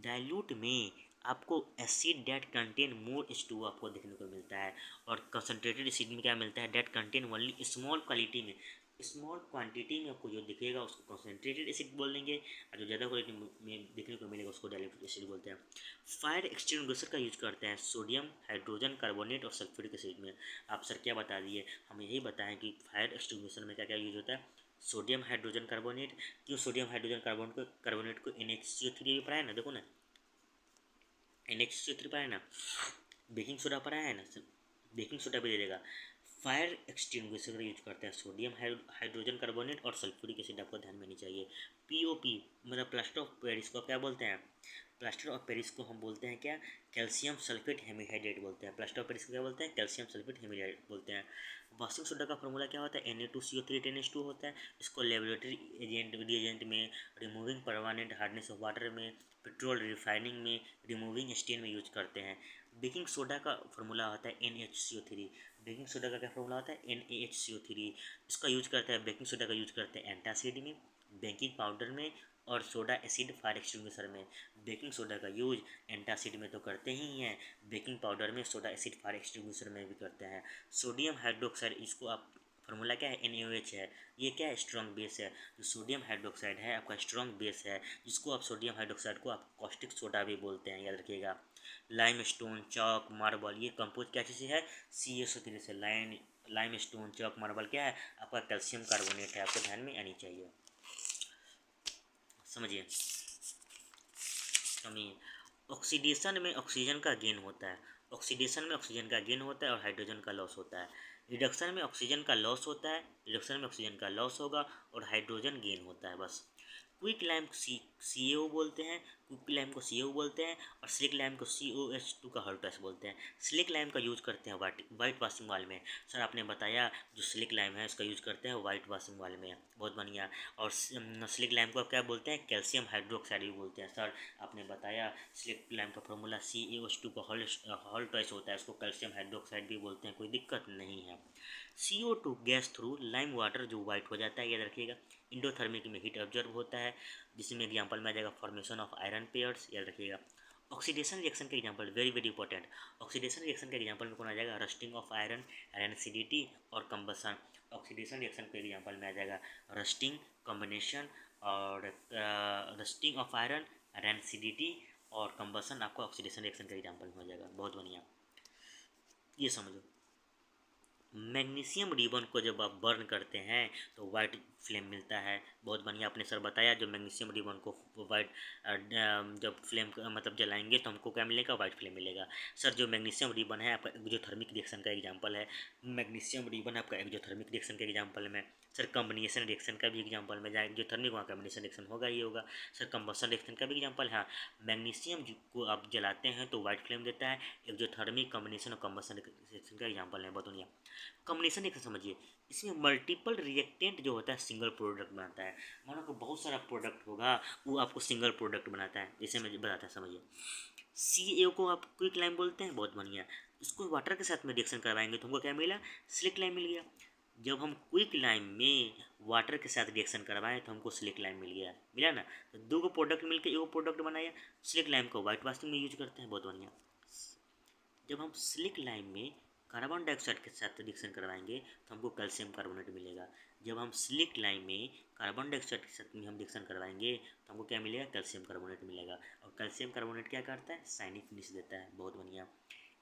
डाइल्यूट में आपको acid that contain more H2O आपको देखने को मिलता है। और कंसनट्रेटेड एसिड में क्या मिलता है, that contain only small quality में, स्मॉल क्वांटिटी में आपको जो दिखेगा उसको कंसनट्रेटेड एसिड बोल देंगे, और जो ज़्यादा क्वालिटी में देखने को मिलेगा उसको डाइल्यूटेड एसिड बोलते हैं। फायर एक्सटिंग्विशर का यूज करते हैं सोडियम हाइड्रोजन कार्बोनेट और सल्फ्यूरिक एसिड में। आप सर क्या बता दिए, हम यही बताएं कि फायर एक्सटिंग्विशर में क्या क्या यूज होता है, सोडियम हाइड्रोजन कार्बोनेट। क्यों सोडियम हाइड्रोजन कार्बोनेट को NH CO3 भी पढ़ा है ना, देखो ना, NH CO3 पढ़ा है ना, बेकिंग सोडा पढ़ा है ना, बेकिंग सोडा भी दे देगा। फायर एक्सटिंग्विशर का यूज करते हैं सोडियम हाइड्रोजन कार्बोनेट और सल्फ्यूरिक एसिड, आपको ध्यान में नहीं चाहिए। POP मतलब प्लास्टर ऑफ पेरिस को क्या बोलते हैं, प्लास्टर ऑफ पेरिस को हम बोलते हैं क्या, कैल्शियम सल्फेट हेमीहाइड्रेट बोलते हैं। प्लास्टर ऑफ पेरिस को क्या बोलते हैं, कैल्शियम सल्फेट हेमीहाइड्रेट बोलते हैं। वाशिंग सोडा का फॉर्मूला क्या होता है, Na2CO3 10H2 होता है। इसको लेबोरेटरी रिएजेंट में, removing permanent hardness of water में, पेट्रोल रिफाइनिंग में, रिमूविंग स्टेन में यूज करते हैं। बेकिंग सोडा का फॉर्मूला होता है NaHCO3। बेकिंग सोडा का क्या फॉर्मूला होता है, NaHCO3। इसका यूज करते हैं, बेकिंग सोडा का यूज करते हैं एंटासिड में, बेकिंग पाउडर में और सोडा एसिड फायर एक्सटिंग्विशर में। बेकिंग सोडा का यूज एंटासिड में तो करते ही हैं, बेकिंग पाउडर में, सोडा एसिड फायर एक्सटिंग्विशर में भी करते हैं। सोडियम हाइड्रोक्साइड, इसको आप फार्मूला क्या है, NaOH है। ये क्या है, स्ट्रॉन्ग बेस है। जो सोडियम हाइड्रोक्साइड है आपका स्ट्रॉन्ग बेस है, जिसको आप सोडियम हाइड्रोक्साइड को आप कॉस्टिक सोडा भी बोलते हैं, याद रखिएगा। लाइम स्टोन, चौक, मार्बल, ये कंपोज क्या चीज़ है, CaSO3 से। लाइम स्टोन, चौक, मार्बल क्या है, आपका कैल्शियम कार्बोनेट है, आपको ध्यान में आनी चाहिए, समझिए। समझिए, ऑक्सीडेशन में ऑक्सीजन का गेन होता है, ऑक्सीडेशन में ऑक्सीजन का गेन होता है और हाइड्रोजन का लॉस होता है। रिडक्शन में ऑक्सीजन का लॉस होता है, रिडक्शन में ऑक्सीजन का लॉस होगा और हाइड्रोजन गेन होता है, बस। क्विक लाइम को CaO बोलते हैं, क्विक लाइम को CaO बोलते हैं, और स्लिक लाइम को COH2 का हॉल्टस बोलते हैं। स्लिक लाइम का यूज करते हैं वाइट वाशिंग वाल में। सर आपने बताया जो स्लिक लाइम है उसका यूज करते हैं वाइट वाशिंग वाल में, बहुत बढ़िया। और स्लिक लाइम को आप क्या बोलते हैं, कैल्शियम हाइड्रोक्साइड भी बोलते हैं। सर आपने बताया स्लिक लाइम का फॉर्मूला CaO2 का हॉल्टस होता है, उसको कैल्शियम हाइड्रोक्साइड भी बोलते हैं, कोई दिक्कत नहीं है। CO2 gas through lime water जो वाइट हो जाता है, याद रखिएगा। इंडोथर्मिक में हीट ऑब्जर्व होता है, जिसमें एग्जांपल में आ जाएगा फॉर्मेशन ऑफ आयरन पेयर्स, याद रखिएगा। ऑक्सीडेशन रिएक्शन के example, very very important. Oxidation reaction के एग्जांपल में कौन आ जाएगा, रस्टिंग ऑफ आयरन, एसिडिटी और कंबसन। ऑक्सीडेशन रिएक्शन के एग्जांपल में आ जाएगा रस्टिंग, कॉम्बिनेशन और रस्टिंग ऑफ आयरन, एसिडिटी और कंबसन, आपको ऑक्सीडेशन रिएक्शन के एग्जांपल में हो जाएगा, बहुत बढ़िया। ये समझो, मैग्नीशियम रिबन को जब आप बर्न करते हैं तो वाइट फ्लेम मिलता है, बहुत बढ़िया। आपने सर बताया जो मैग्नीशियम रिबन को वाइट जब फ्लेम मतलब जलाएंगे तो हमको क्या मिलेगा, वाइट फ्लेम मिलेगा। सर जो मैग्नीशियम रिबन है आपका एक्जोथर्मिक रिएक्शन का एग्जांपल है, मैग्नीशियम रिबन आपका एक्जोथर्मिक रिएक्शन के एग्जांपल में। सर कम्बिनेशन रिएक्शन का भी एग्जांपल में, जहाँ एक्जोथर्मिक वहाँ कम्बिनेशन रिएक्शन होगा ही होगा। सर कंबसन रिएक्शन का भी एग्जांपल, हाँ मैग्नीशियम को आप जलाते हैं तो वाइट फ्लेम देता है, एक्जोथर्मिक, कम्बिनेशन और कंबसन रिएक्शन का एग्जांपल है, बहुत बढ़िया। कॉम्बिनेशन एक समझिए, इसमें मल्टीपल रिएक्टेंट जो होता है सिंगल प्रोडक्ट बनाता है। मानो कि बहुत सारा प्रोडक्ट होगा, वो आपको सिंगल प्रोडक्ट बनाता है, जैसे मैं बताता है, समझिए। CaO को आप क्विक लाइम बोलते हैं, बहुत बढ़िया। इसको वाटर के साथ में रिएक्शन करवाएंगे तो हमको क्या मिला, स्लिक लाइम मिल गया। जब हम क्विक लाइम में वाटर के साथ रिएक्शन करवाएं तो हमको स्लिक लाइम मिल गया, मिला ना। तो दो को प्रोडक्ट मिलकर एगो प्रोडक्ट बनाया। स्लिक लाइम को वाइट वाशिंग में यूज करते हैं, बहुत बढ़िया। जब हम स्लिक लाइम में कार्बन डाइऑक्साइड के साथ रिएक्शन करवाएंगे तो हमको कैल्शियम कार्बोनेट मिलेगा। जब हम स्लिक लाइम में कार्बन डाइऑक्साइड के साथ में हम रिएक्शन करवाएंगे तो हमको क्या मिलेगा, कैल्शियम कार्बोनेट मिलेगा। और कैल्शियम कार्बोनेट क्या करता है, शाइनी फिनिश देता है, बहुत बढ़िया।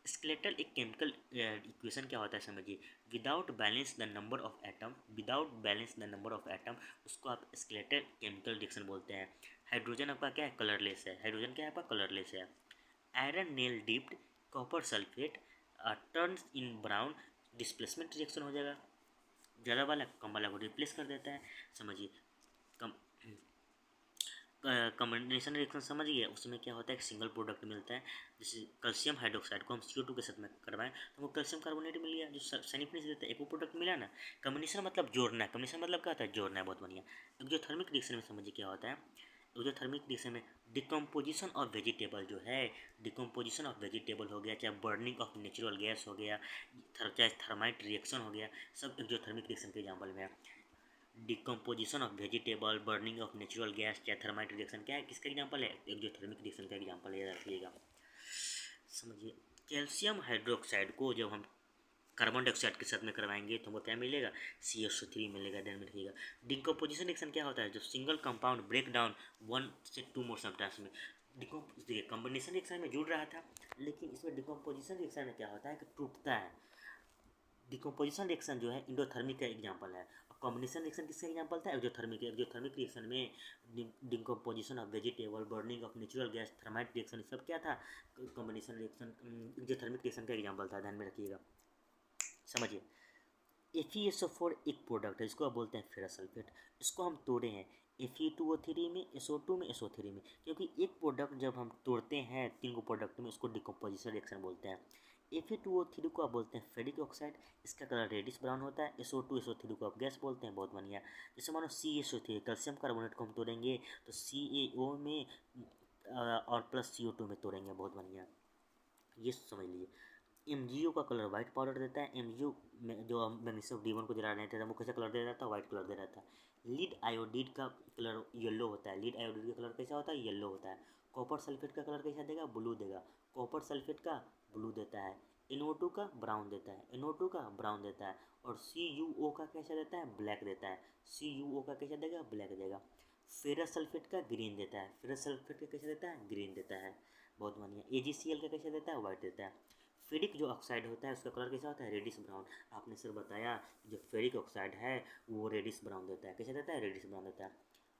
स्केलेटल एक केमिकल इक्वेशन क्या होता है समझिए, without balance the number of atom, without balance the number of atom, उसको आप स्केलेटल केमिकल रिएक्शन बोलते हैं। हाइड्रोजन आपका क्या है, कलरलेस है, हाइड्रोजन क्या है आपका, कलरलेस है। Iron nail dipped copper sulphate turns in brown, displacement reaction हो जाएगा, ज़्यादा वाला कम वाला को रिप्लेस कर देता है, समझिए। कम कम्बिनेशन रिएक्शन समझिए, उसमें क्या होता है, एक सिंगल प्रोडक्ट मिलता है। जैसे कैल्शियम हाइड्रोक्साइड को हम CO2 के साथ में करवाएं तो वो कैल्शियम कार्बोनेट मिल गया, जो सैनिफिनिश देता है, एक वो प्रोडक्ट मिला ना। कम्बिनेशन मतलब जोड़ना है, कम्बिनेशन मतलब क्या होता है, जोड़ना है, बहुत बढ़िया। एक्जोथर्मिक रिएक्शन में समझिए क्या होता है, एक्जोथर्मिक रिएक्शन में डिकम्पोजिशन ऑफ वेजिटेबल जो है, डिकम्पोजिशन ऑफ वेजिटेबल हो गया, चाहे बर्निंग ऑफ नेचुरल गैस हो गया, चाहे थर्माइट रिएक्शन हो गया, सब एक्जोथर्मिक रिएक्शन के एग्जाम्पल में है। Decomposition of vegetable, burning of natural gas, चाहे थर्माइट रिएक्शन क्या है, किसका एग्जाम्पल है, एक्जोथर्मिक रिएक्शन का एग्जाम्पल है, याद रखिएगा, समझिए। कैल्शियम हाइड्रोक्साइड को जब हम कार्बन डाइऑक्साइड के साथ में करवाएंगे तो हमको क्या मिलेगा, CH3 मिलेगा, ध्यान में रखिएगा। डिकम्पोजिशन रिएक्शन क्या होता है, जो सिंगल कंपाउंड ब्रेक डाउन 1 से 2 मोर समटाइम्स में। देखिए कम्बिनेशन रिएक्शन में जुड़ रहा था, लेकिन इसमें डिकम्पोजिशन रिएक्शन में क्या होता है कि टूटता है। डिकम्पोजिशन रिएक्शन जो है इंडोथर्मिक का एग्जांपल है, और कॉम्बिनेशन रिएक्शन किसका एग्जांपल था, एक्जोथर्मिक। एक्जोथर्मिक रिएक्शन में decomposition of vegetable, burning of natural gas, thermite reaction, सब क्या था, कॉम्बिनेशन रिएक्शन, एक्जोथर्मिक रिएक्शन का एग्जांपल था, ध्यान में रखिएगा, समझिए। FeSO4 एक प्रोडक्ट है, इसको आप बोलते हैं फेरस सल्फेट। इसको हम तोड़े हैं Fe2O3 में, SO2 में, SO3 में, क्योंकि एक प्रोडक्ट जब हम तोड़ते हैं 3 को प्रोडक्ट में, उसको डिकम्पोजिशन रिएक्शन बोलते हैं। Fe2O3 को आप बोलते हैं फेरिक ऑक्साइड, इसका कलर रेडिश ब्राउन होता है। SO2 SO3 को आप गैस बोलते हैं, बहुत बढ़िया। जैसे मानो CaSO3 कैल्शियम कार्बोनेट को हम तोड़ेंगे तो CaO में और प्लस CO2 में तोड़ेंगे, बहुत बढ़िया, ये समझ लीजिए। MgO का कलर वाइट पाउडर देता है। MgO में जो हम मैग्नीशियम D1 को जला रहे थे वो कैसा कलर दे रहा था, वाइट कलर दे रहा था। लीड आयोडीड का कलर येलो होता है, लीड आयोडीड का कलर कैसा होता है, येलो होता है। कॉपर सल्फेट का कलर कैसा देगा, ब्लू देगा, कॉपर सल्फेट का ब्लू देता है। NO2 का ब्राउन देता है, NO2 का ब्राउन देता है, और CuO का कैसा देता है, ब्लैक देता है, CuO का कैसा देगा, ब्लैक देगा। फेरस सल्फेट का ग्रीन देता है, फेरस सल्फेट का कैसा देता है, ग्रीन देता है, बहुत बढ़िया। AgCl का कैसा देता है, वाइट देता है। फेरिक जो ऑक्साइड होता है उसका कलर कैसा होता है, रेडिश ब्राउन। आपने सर बताया जो फेरिक ऑक्साइड है वो रेडिश ब्राउन देता है, कैसा देता है, रेडिश ब्राउन देता है।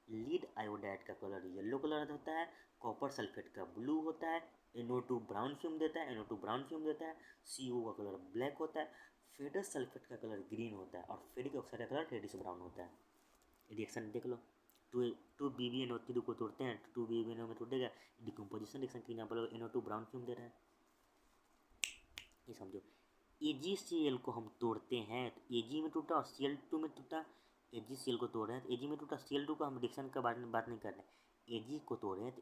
लीड आयोडाइड का कलर येलो कलर होता है, कॉपर सल्फेट का ब्लू होता है, NO2 ब्राउन फ्यूम देता है, NO2 ब्राउन फ्यूम देता है, CO का कलर ब्लैक होता है, फेरस सल्फेट का कलर ग्रीन होता है, और फेरिक ऑक्साइड का कलर रेडिश ब्राउन होता है। रिएक्शन देख लो, टू BbNO3 को तोड़ते हैं, 2 BbNO में टूटेगा, डिकम्पोजिशन रिएक्शन के एग्जाम्पल NO2 ब्राउन फ्यूम दे रहा है, ये समझो। AgCl को हम तोड़ते हैं तो Ag में टूटा और Cl2 में टूटा, AgCl को तोड़ रहे हैं तो Ag में टूटा, Cl2 का हम रिएक्शन का बात नहीं कर रहे, Ag को तोड़ रहे हैं तो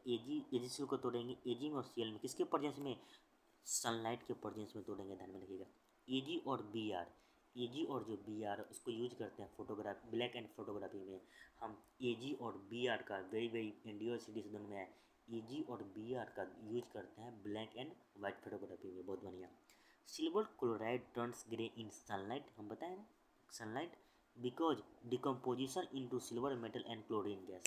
AgCl को तोड़ेंगे Ag में और Cl में, किसके प्रेजेंस में, सनलाइट के प्रेजेंस में तोड़ेंगे, ध्यान में रखिएगा। Ag और Br, Ag और जो Br उसको यूज करते हैं फोटोग्राफ, ब्लैक एंड फोटोग्राफी में हम Ag और Br का वेरी एनडीओसीडी दोनों में है, Ag और Br का यूज करते हैं ब्लैक एंड वाइट फोटोग्राफी में, बहुत बढ़िया। सिल्वर क्लोराइड टर्न्स ग्रे इन सनलाइट, हम बताएं ना, sunlight because decomposition into silver metal and chlorine gas,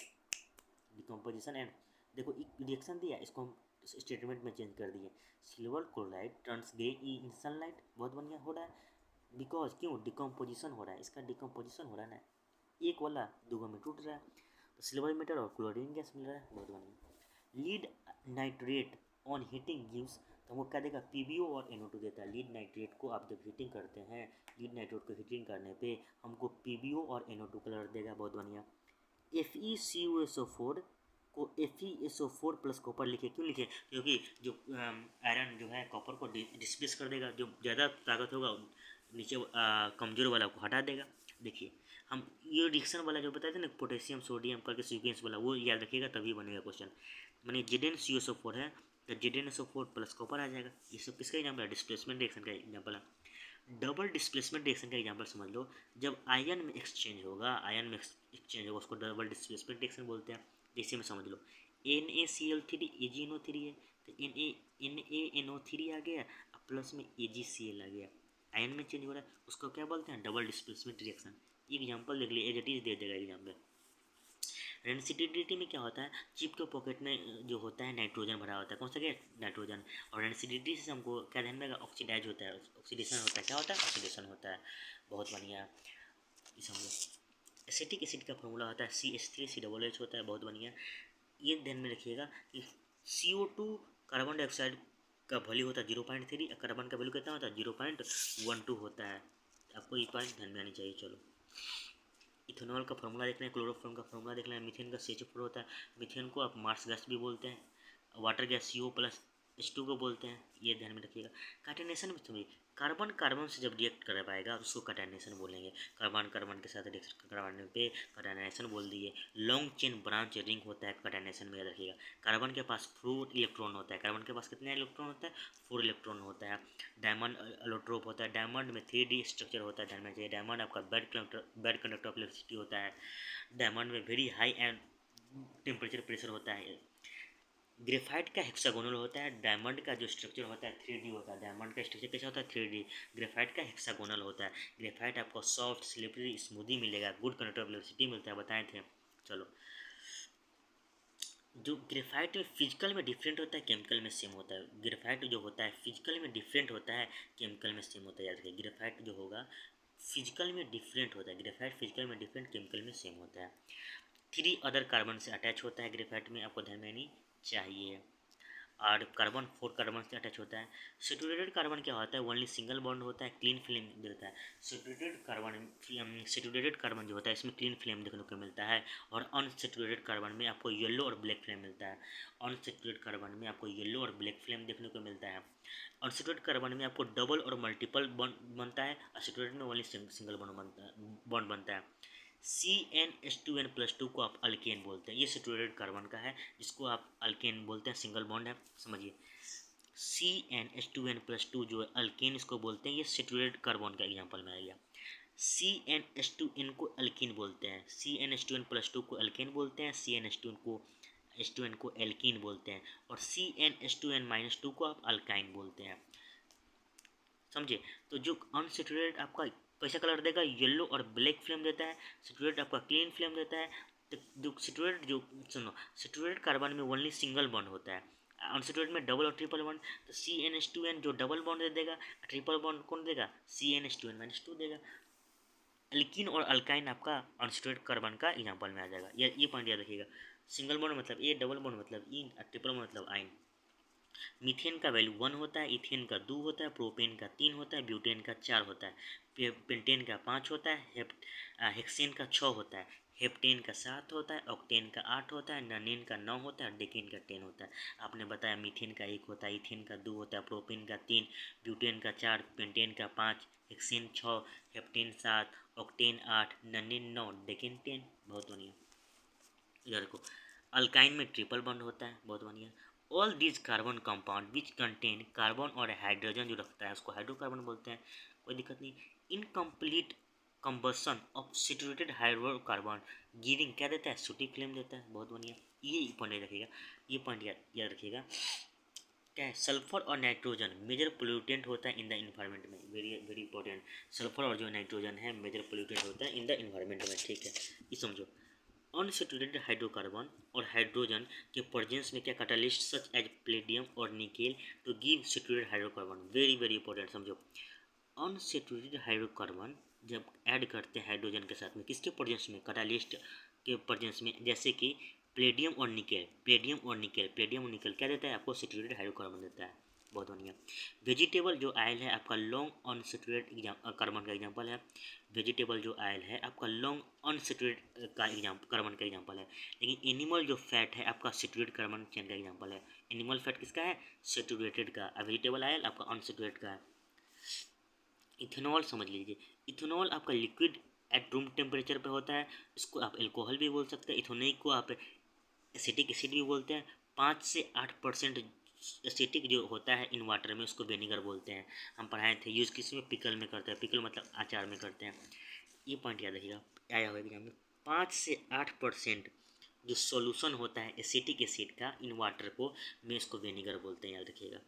decomposition and, देखो एक रिएक्शन दिया, इसको हम स्टेटमेंट में चेंज कर दिए, सिल्वर क्लोराइड टर्न्स ग्रे इन सनलाइट, बहुत बढ़िया हो रहा है, बिकॉज क्यों, डिकम्पोजिशन हो रहा है, इसका डिकम्पोजिशन हो रहा है ना, एक वाला दूगो में टूट रहा है, तो सिल्वर मेटल और क्लोरीन गैस मिल रहा है, बहुत बढ़िया। Lead nitrate on heating gives, तो हमको क्या देगा, PbO और NO2 देता है। लीड नाइट्रेट को आप जब हीटिंग करते हैं, लीड नाइट्रेट को हीटिंग करने पे हमको PbO और NO2 कलर देगा, बहुत बढ़िया। FeCuSO4 को FeSO4 प्लस कॉपर लिखे, क्यों लिखे, क्योंकि जो आयरन जो है कॉपर को डिस्प्लेस कर देगा, जो ज़्यादा ताकत होगा नीचे कमजोर वाला को हटा देगा। देखिए हम ये रिएक्शन वाला जो बताए थे ना, पोटेशियम सोडियम करके सीक्वेंस वाला, वो याद रखिएगा तभी बनेगा क्वेश्चन। मैंने ZnCuSO4 है तो ZnSO4 प्लस कॉपर आ जाएगा। ये सब किसका एग्जाम्पल है, डिस्प्लेसमेंट रिएक्शन का एग्जाम्पल है। डबल डिस्प्लेसमेंट रिएक्शन का एग्जाम्पल समझ लो, जब आयन में एक्सचेंज होगा, आयन में एक्सचेंज होगा उसको डबल डिस्प्लेसमेंट रिएक्शन बोलते हैं। जैसे में समझ लो NaCl3 AgNO3 है, तो NaNO3 आ गया, प्लस में AgCl आ गया, आयन में चेंज हो रहा है, उसको क्या बोलते हैं, डबल डिस्प्लेसमेंट रिएक्शन। एग्जाम्पल देख लीजिए, एज इट इज दे देगा एग्जाम्पल। रेनसिडिटी में क्या होता है, चिप के पॉकेट में जो होता है नाइट्रोजन भरा होता है, कौन सा गैस, नाइट्रोजन, और रेनसिडिटी से हमको क्या ध्यान में, ऑक्सीडाइज होता है, ऑक्सीडेशन होता है, क्या होता है, ऑक्सीडेशन होता है, बहुत बढ़िया। इस हम लोग एसिटिक एसिड का फॉर्मूला होता है CH3CH होता है, बहुत बढ़िया। ये ध्यान में रखिएगा कि CO2 कार्बन डाइऑक्साइड का वैल्यू होता है 0.3, कार्बन का वैल्यू कितना होता है 0.12 होता है, आपको ये पॉइंट ध्यान में आनी चाहिए। चलो इथेनॉल का फॉर्मूला देखना है, क्लोरोफॉर्म का फॉर्मूला देखना है, मीथेन का CH4 होता है, मीथेन को आप मार्स गैस भी बोलते हैं, water gas CO plus H2 को बोलते हैं, ये ध्यान में रखिएगा। कैटेनेशन में समझिए, कार्बन कार्बन से जब रिएक्ट कर पाएगा उसको कैटेनेशन बोलेंगे, कार्बन कार्बन के साथ रिएक्ट करवाने पे कैटेनेशन बोल दिए। लॉन्ग चेन ब्रांच रिंग होता है कैटेनेशन में, याद रखिएगा। कार्बन के पास 4 इलेक्ट्रॉन होता है, कार्बन के पास कितने इलेक्ट्रॉन होता है, 4 इलेक्ट्रॉन होता है। डायमंड एलोट्रोप होता है, डायमंड में 3D स्ट्रक्चर होता है, ध्यान में चाहिए। डायमंड आपका बेड कंडक्टर ऑफ इलेक्ट्रिसिटी होता है। डायमंड में very high and temperature pressure होता है। ग्रेफाइट का हेक्सागोनल होता है, डायमंड का जो स्ट्रक्चर होता है 3D होता है, डायमंड का स्ट्रक्चर कैसा होता है 3D, ग्रेफाइट का हेक्सागोनल होता है। ग्रेफाइट आपको सॉफ्ट स्लिपरी स्मूदी मिलेगा, गुड कंडक्टर ऑफ इलेक्ट्रिसिटी मिलता है, बताए थे। चलो जो ग्रेफाइट में फिजिकल में डिफरेंट होता है, केमिकल में सेम होता है। ग्रेफाइट जो होता है फिजिकल में डिफरेंट होता है, केमिकल में सेम होता है, याद रखिए। ग्रेफाइट जो होगा फिजिकल में डिफरेंट होता है, ग्रेफाइट फिजिकल में डिफरेंट, केमिकल में सेम होता है। 3 अदर कार्बन से अटैच होता है ग्रेफाइट में, आपको ध्यान में आनी चाहिए। और कार्बन 4 कार्बन से अटैच होता है। सेचुरेटेड कार्बन क्या होता है, ओनली सिंगल बॉन्ड होता है, क्लीन फ्लेम देता है। सेचुरेटेड कार्बन जो होता है इसमें क्लीन फ्लेम देखने को मिलता है, और अनसेचुरेटेड कार्बन में आपको येलो और ब्लैक फ्लेम मिलता है। अनसेचुरेटेड कार्बन में आपको येलो और ब्लैक फ्लेम देखने को मिलता है। अनसेचुरेटेड कार्बन में आपको डबल और मल्टीपल बॉन्ड बनता है, और सेचुरेटेड में ओनली सिंगल बॉन्ड बनता है। CnH2n+2 को आप अल्केन बोलते हैं, ये सेचुरेटेड कार्बन का है जिसको आप अल्केन बोलते हैं, सिंगल बॉन्ड है, समझिए। CnH2n+2 जो है अल्केन इसको बोलते हैं, ये सेचुरेटेड कार्बन का एग्जांपल में आ गया। CnH2n को अल्कीन बोलते हैं, CnH2n+2 को अल्केन बोलते हैं, H2n को एल्कीन बोलते हैं, और CnH2n-2 को आप अल्काइन बोलते हैं। समझे। तो जो अनसेचुरेटेड आपका कैसा कलर देगा, येलो और ब्लैक फ्लेम देता है, सेचुरेटेड आपका क्लीन फ्लेम देता है। तो जो सेचुरेटेड जो सुनो, सेचुरेटेड कार्बन में ओनली सिंगल बॉन्ड होता है, अनसेचुरेटेड में डबल और ट्रिपल बॉन्ड। तो CnH2n जो डबल बॉन्ड दे देगा, ट्रिपल बॉन्ड कौन देगा, CnH2n-2 देगा। एल्कीन और अल्काइन आपका अनसेचुरेटेड कार्बन का एग्जांपल में आ जाएगा। ये पॉइंट याद रखिएगा। सिंगल बॉन्ड मतलब ए, डबल बॉन्ड मतलब इन, और ट्रिपल बॉन्ड मतलब आइन। मीथेन का वैल्यू 1 होता है, इथेन का 2 होता है, प्रोपेन का 3 होता है, ब्यूटेन का 4 होता है, पेंटेन का 5 होता है, हेक्सेन का 6 होता है, हेप्टेन का 7 होता है, ऑक्टेन का 8 होता है, ननेन का 9 होता है, डेकेन का 10 होता है। आपने बताया मीथेन का 1 होता है, इथेन का 2 होता है, प्रोपेन का 3, ब्यूटेन का 4, पेंटेन का 5, हेक्सेन 6, हेप्टेन 7, ऑक्टेन 8, ननेन 9, डेकेन 10। बहुत बढ़िया। इधर को अल्काइन में ट्रिपल बॉन्ड होता है, बहुत बढ़िया। All these carbon compound which contain carbon और हाइड्रोजन जो रखता है उसको हाइड्रोकार्बन बोलते हैं, कोई दिक्कत नहीं। Incomplete combustion of saturated hydrocarbon giving क्या देता है, सूटी फ्लेम देता है, बहुत बढ़िया। ये पॉइंट रखिएगा, ये पॉइंट याद रखिएगा। क्या है, सल्फर और नाइट्रोजन मेजर पोल्यूटेंट होता है इन द इन्वायरमेंट में, वेरी वेरी इंपॉर्टेंट। सल्फर और जो नाइट्रोजन है मेजर पोल्यूटेंट होता है इन द इन्वायरमेंट में, ठीक है, ये समझो। अनसेचुरेटेड हाइड्रोकार्बन और हाइड्रोजन के प्रेजेंस में क्या कैटालिस्ट सच एज प्लेडियम और nickel to give saturated hydrocarbon, very very important, समझो। अनसेचुरेटेड हाइड्रोकार्बन जब ऐड करते हैं हाइड्रोजन के साथ में, किसके प्रेजेंस में, कैटालिस्ट के प्रेजेंस में, जैसे कि प्लेडियम और निकेल, प्लेडियम और निकेल क्या देता है आपको, सेचुरेटेड हाइड्रोकार्बन देता है, बहुत बढ़िया। वेजिटेबल जो ऑयल है आपका लॉन्ग अनसेचुरेटेड कार्बन का एग्जांपल है। वेजिटेबल जो ऑयल है आपका लॉन्ग अनसेचुरेटेड का कार्बन का एग्जांपल है। लेकिन एनिमल जो फैट है आपका सेचुरेटेड कार्बन चेन का एग्जांपल है। एनिमल फैट किसका है, सेचुरेटेड का। वेजिटेबल ऑयल आपका अनसेचुरेटेड का है। इथेनॉल समझ लीजिए, इथेनॉल आपका लिक्विड एट रूम टेम्परेचर पे होता है, इसको आप एल्कोहल भी बोल सकते हैं, इथेनॉल को आप एसिटिक एसिड भी बोलते हैं। 5 से 8% एसिटिक जो होता है इन वाटर में उसको विनेगर बोलते हैं। हम पढ़ाए थे, यूज़ किस में, पिकल में करते हैं, पिकल मतलब अचार में करते हैं। ये पॉइंट याद रखिएगा, आया होगा एग्जाम में। 5 से 8% जो सॉल्यूशन होता है एसिटिक एसिड का इन वाटर को, में इसको विनेगर बोलते हैं, याद रखिएगा।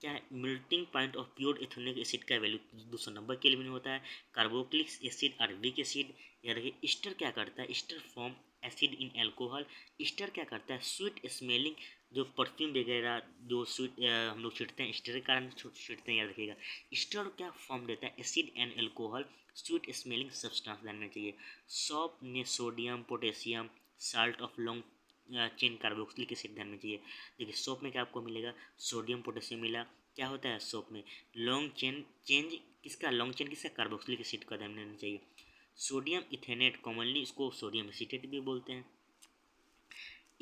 क्या है, melting point of pure ethanolic acid का वैल्यू 290 केल्विन होता है। कार्बोक्सिलिक एसिड अरबिक एसिड, याद रखिए। ईस्टर क्या करता है, Easter form acid in alcohol. Easter क्या करता है, स्वीट स्मेलिंग जो परफ्यूम वगैरह जो स्वीट हम लोग छिड़ते हैं, ईस्टर के कारण छिड़ते हैं, याद रखिएगा। ईस्टर क्या फॉर्म देता है, acid and alcohol sweet smelling substance ध्यान में चाहिए। सॉप में sodium potassium salt of long chain carboxylic acid ध्यान में चाहिए। देखिए सोप में क्या आपको मिलेगा, सोडियम पोटेशियम मिला, क्या होता है सोप में, लॉन्ग चेन चेंज किसका, लॉन्ग चेन किसका, कार्बोक्सिलिक एसिड का ध्यान देना चाहिए। सोडियम इथेनेट कॉमनली इसको सोडियम एसीटेट भी बोलते हैं।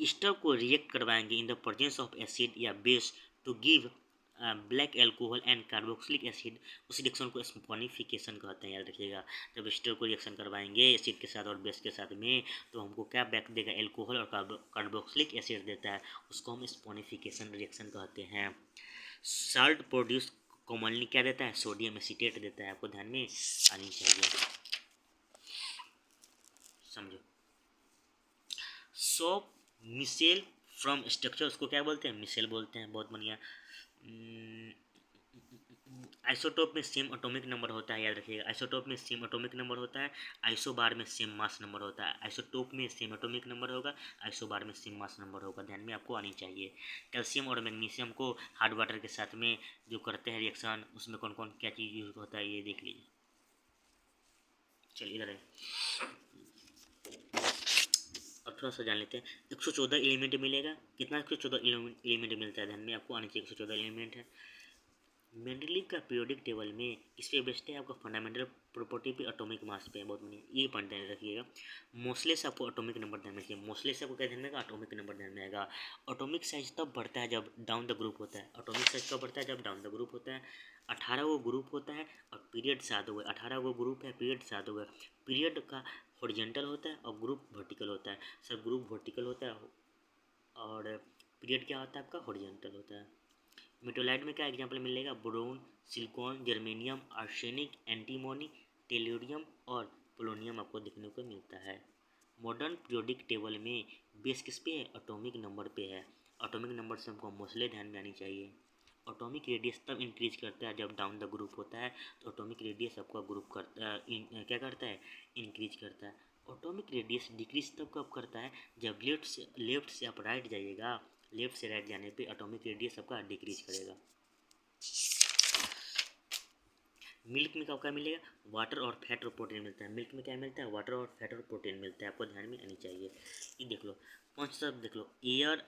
ईस्टर को रिएक्ट करवाएंगे in the presence of acid या base to give black alcohol and carboxylic acid, उस रिएक्शन को स्पोनिफिकेशन कहते हैं, याद रखिएगा। जब ईस्टर को रिएक्शन करवाएंगे एसिड के साथ और बेस के साथ में तो हमको क्या बैक देगा, एल्कोहल और कार्बोक्सिलिक एसिड देता है, उसको हम स्पोनिफिकेशन रिएक्शन कहते हैं। साल्ट प्रोड्यूस कॉमनली क्या देता है, सोडियम एसीटेट देता है, आपको ध्यान में आनी चाहिए, समझो। सो मिसेल फ्रॉम स्ट्रक्चर उसको क्या बोलते हैं, मिसेल बोलते हैं, बहुत बढ़िया। आइसोटोप में सेम एटॉमिक नंबर होता है, याद रखिएगा। आइसोटोप में सेम एटॉमिक नंबर होता है, आइसोबार में सेम मास नंबर होता है। आइसोटोप में सेम एटॉमिक नंबर होगा, आइसोबार में सेम मास नंबर होगा, ध्यान में आपको आनी चाहिए। कैल्शियम और मैग्नीशियम को हार्ड वाटर के साथ में जो करते हैं रिएक्शन, उसमें कौन कौन क्या चीज़ यूज होता है ये देख लीजिए। चलिए इधर है, अब थोड़ा सा जान लेते हैं। 114 एलिमेंट मिलेगा, कितना 114 एलिमेंट मिलता है, ध्यान में आपको आनी चाहिए, 114 एलिमेंट है। मेंडलीव का पीरियोडिक टेबल में इस पे बेस्ड है आपका फंडामेंटल प्रॉपर्टी पे, एटॉमिक मास पे, बहुत बढ़िया, ये पॉइंट ध्यान रखिएगा। मोस्टली से आपको एटॉमिक नंबर ध्यान में चाहिए, मोस्टली से आपको क्या ध्यान में आएगा, एटॉमिक नंबर ध्यान में आएगा। एटॉमिक साइज तब बढ़ता है जब डाउन द ग्रुप होता है, एटॉमिक साइज कब बढ़ता है, जब डाउन द ग्रुप होता है। 18 गो ग्रुप होता है और पीरियड 7 हुए, 18 गो ग्रुप है, पीरियड 7 हुआ। पीरियड का हॉरिजॉन्टल होता है और ग्रुप वर्टिकल होता है, सर ग्रुप वर्टिकल होता है और पीरियड क्या होता है आपका, हॉरिजॉन्टल होता है। मेटोलाइट में क्या एग्जाम्पल मिलेगा, boron, silicon, germanium, arsenic, antimony, tellurium और पोलोनियम आपको देखने को मिलता है। मॉडर्न पीरियोडिक टेबल में बेस किस पे है, एटॉमिक नंबर पे है। एटॉमिक नंबर से हमको मोस्टली ध्यान में आनी चाहिए। एटॉमिक रेडियस तब इंक्रीज करता है जब डाउन द ग्रुप होता है, तो एटॉमिक रेडियस आपका ग्रुप करता है, क्या करता है, इंक्रीज करता है। एटॉमिक रेडियस डिक्रीज तब कब करता है, जब लेफ्ट से आप राइट जाइएगा, लेफ्ट से राइट जाने पे एटॉमिक रेडियस आपका डिक्रीज करेगा। मिल्क में क्या मिलेगा, वाटर और फैट और प्रोटीन मिलता है। मिल्क में क्या मिलता है, वाटर और फैट और प्रोटीन मिलता है, आपको ध्यान में आनी चाहिए। ये देख लो, पांच तरफ देख लो, एयर,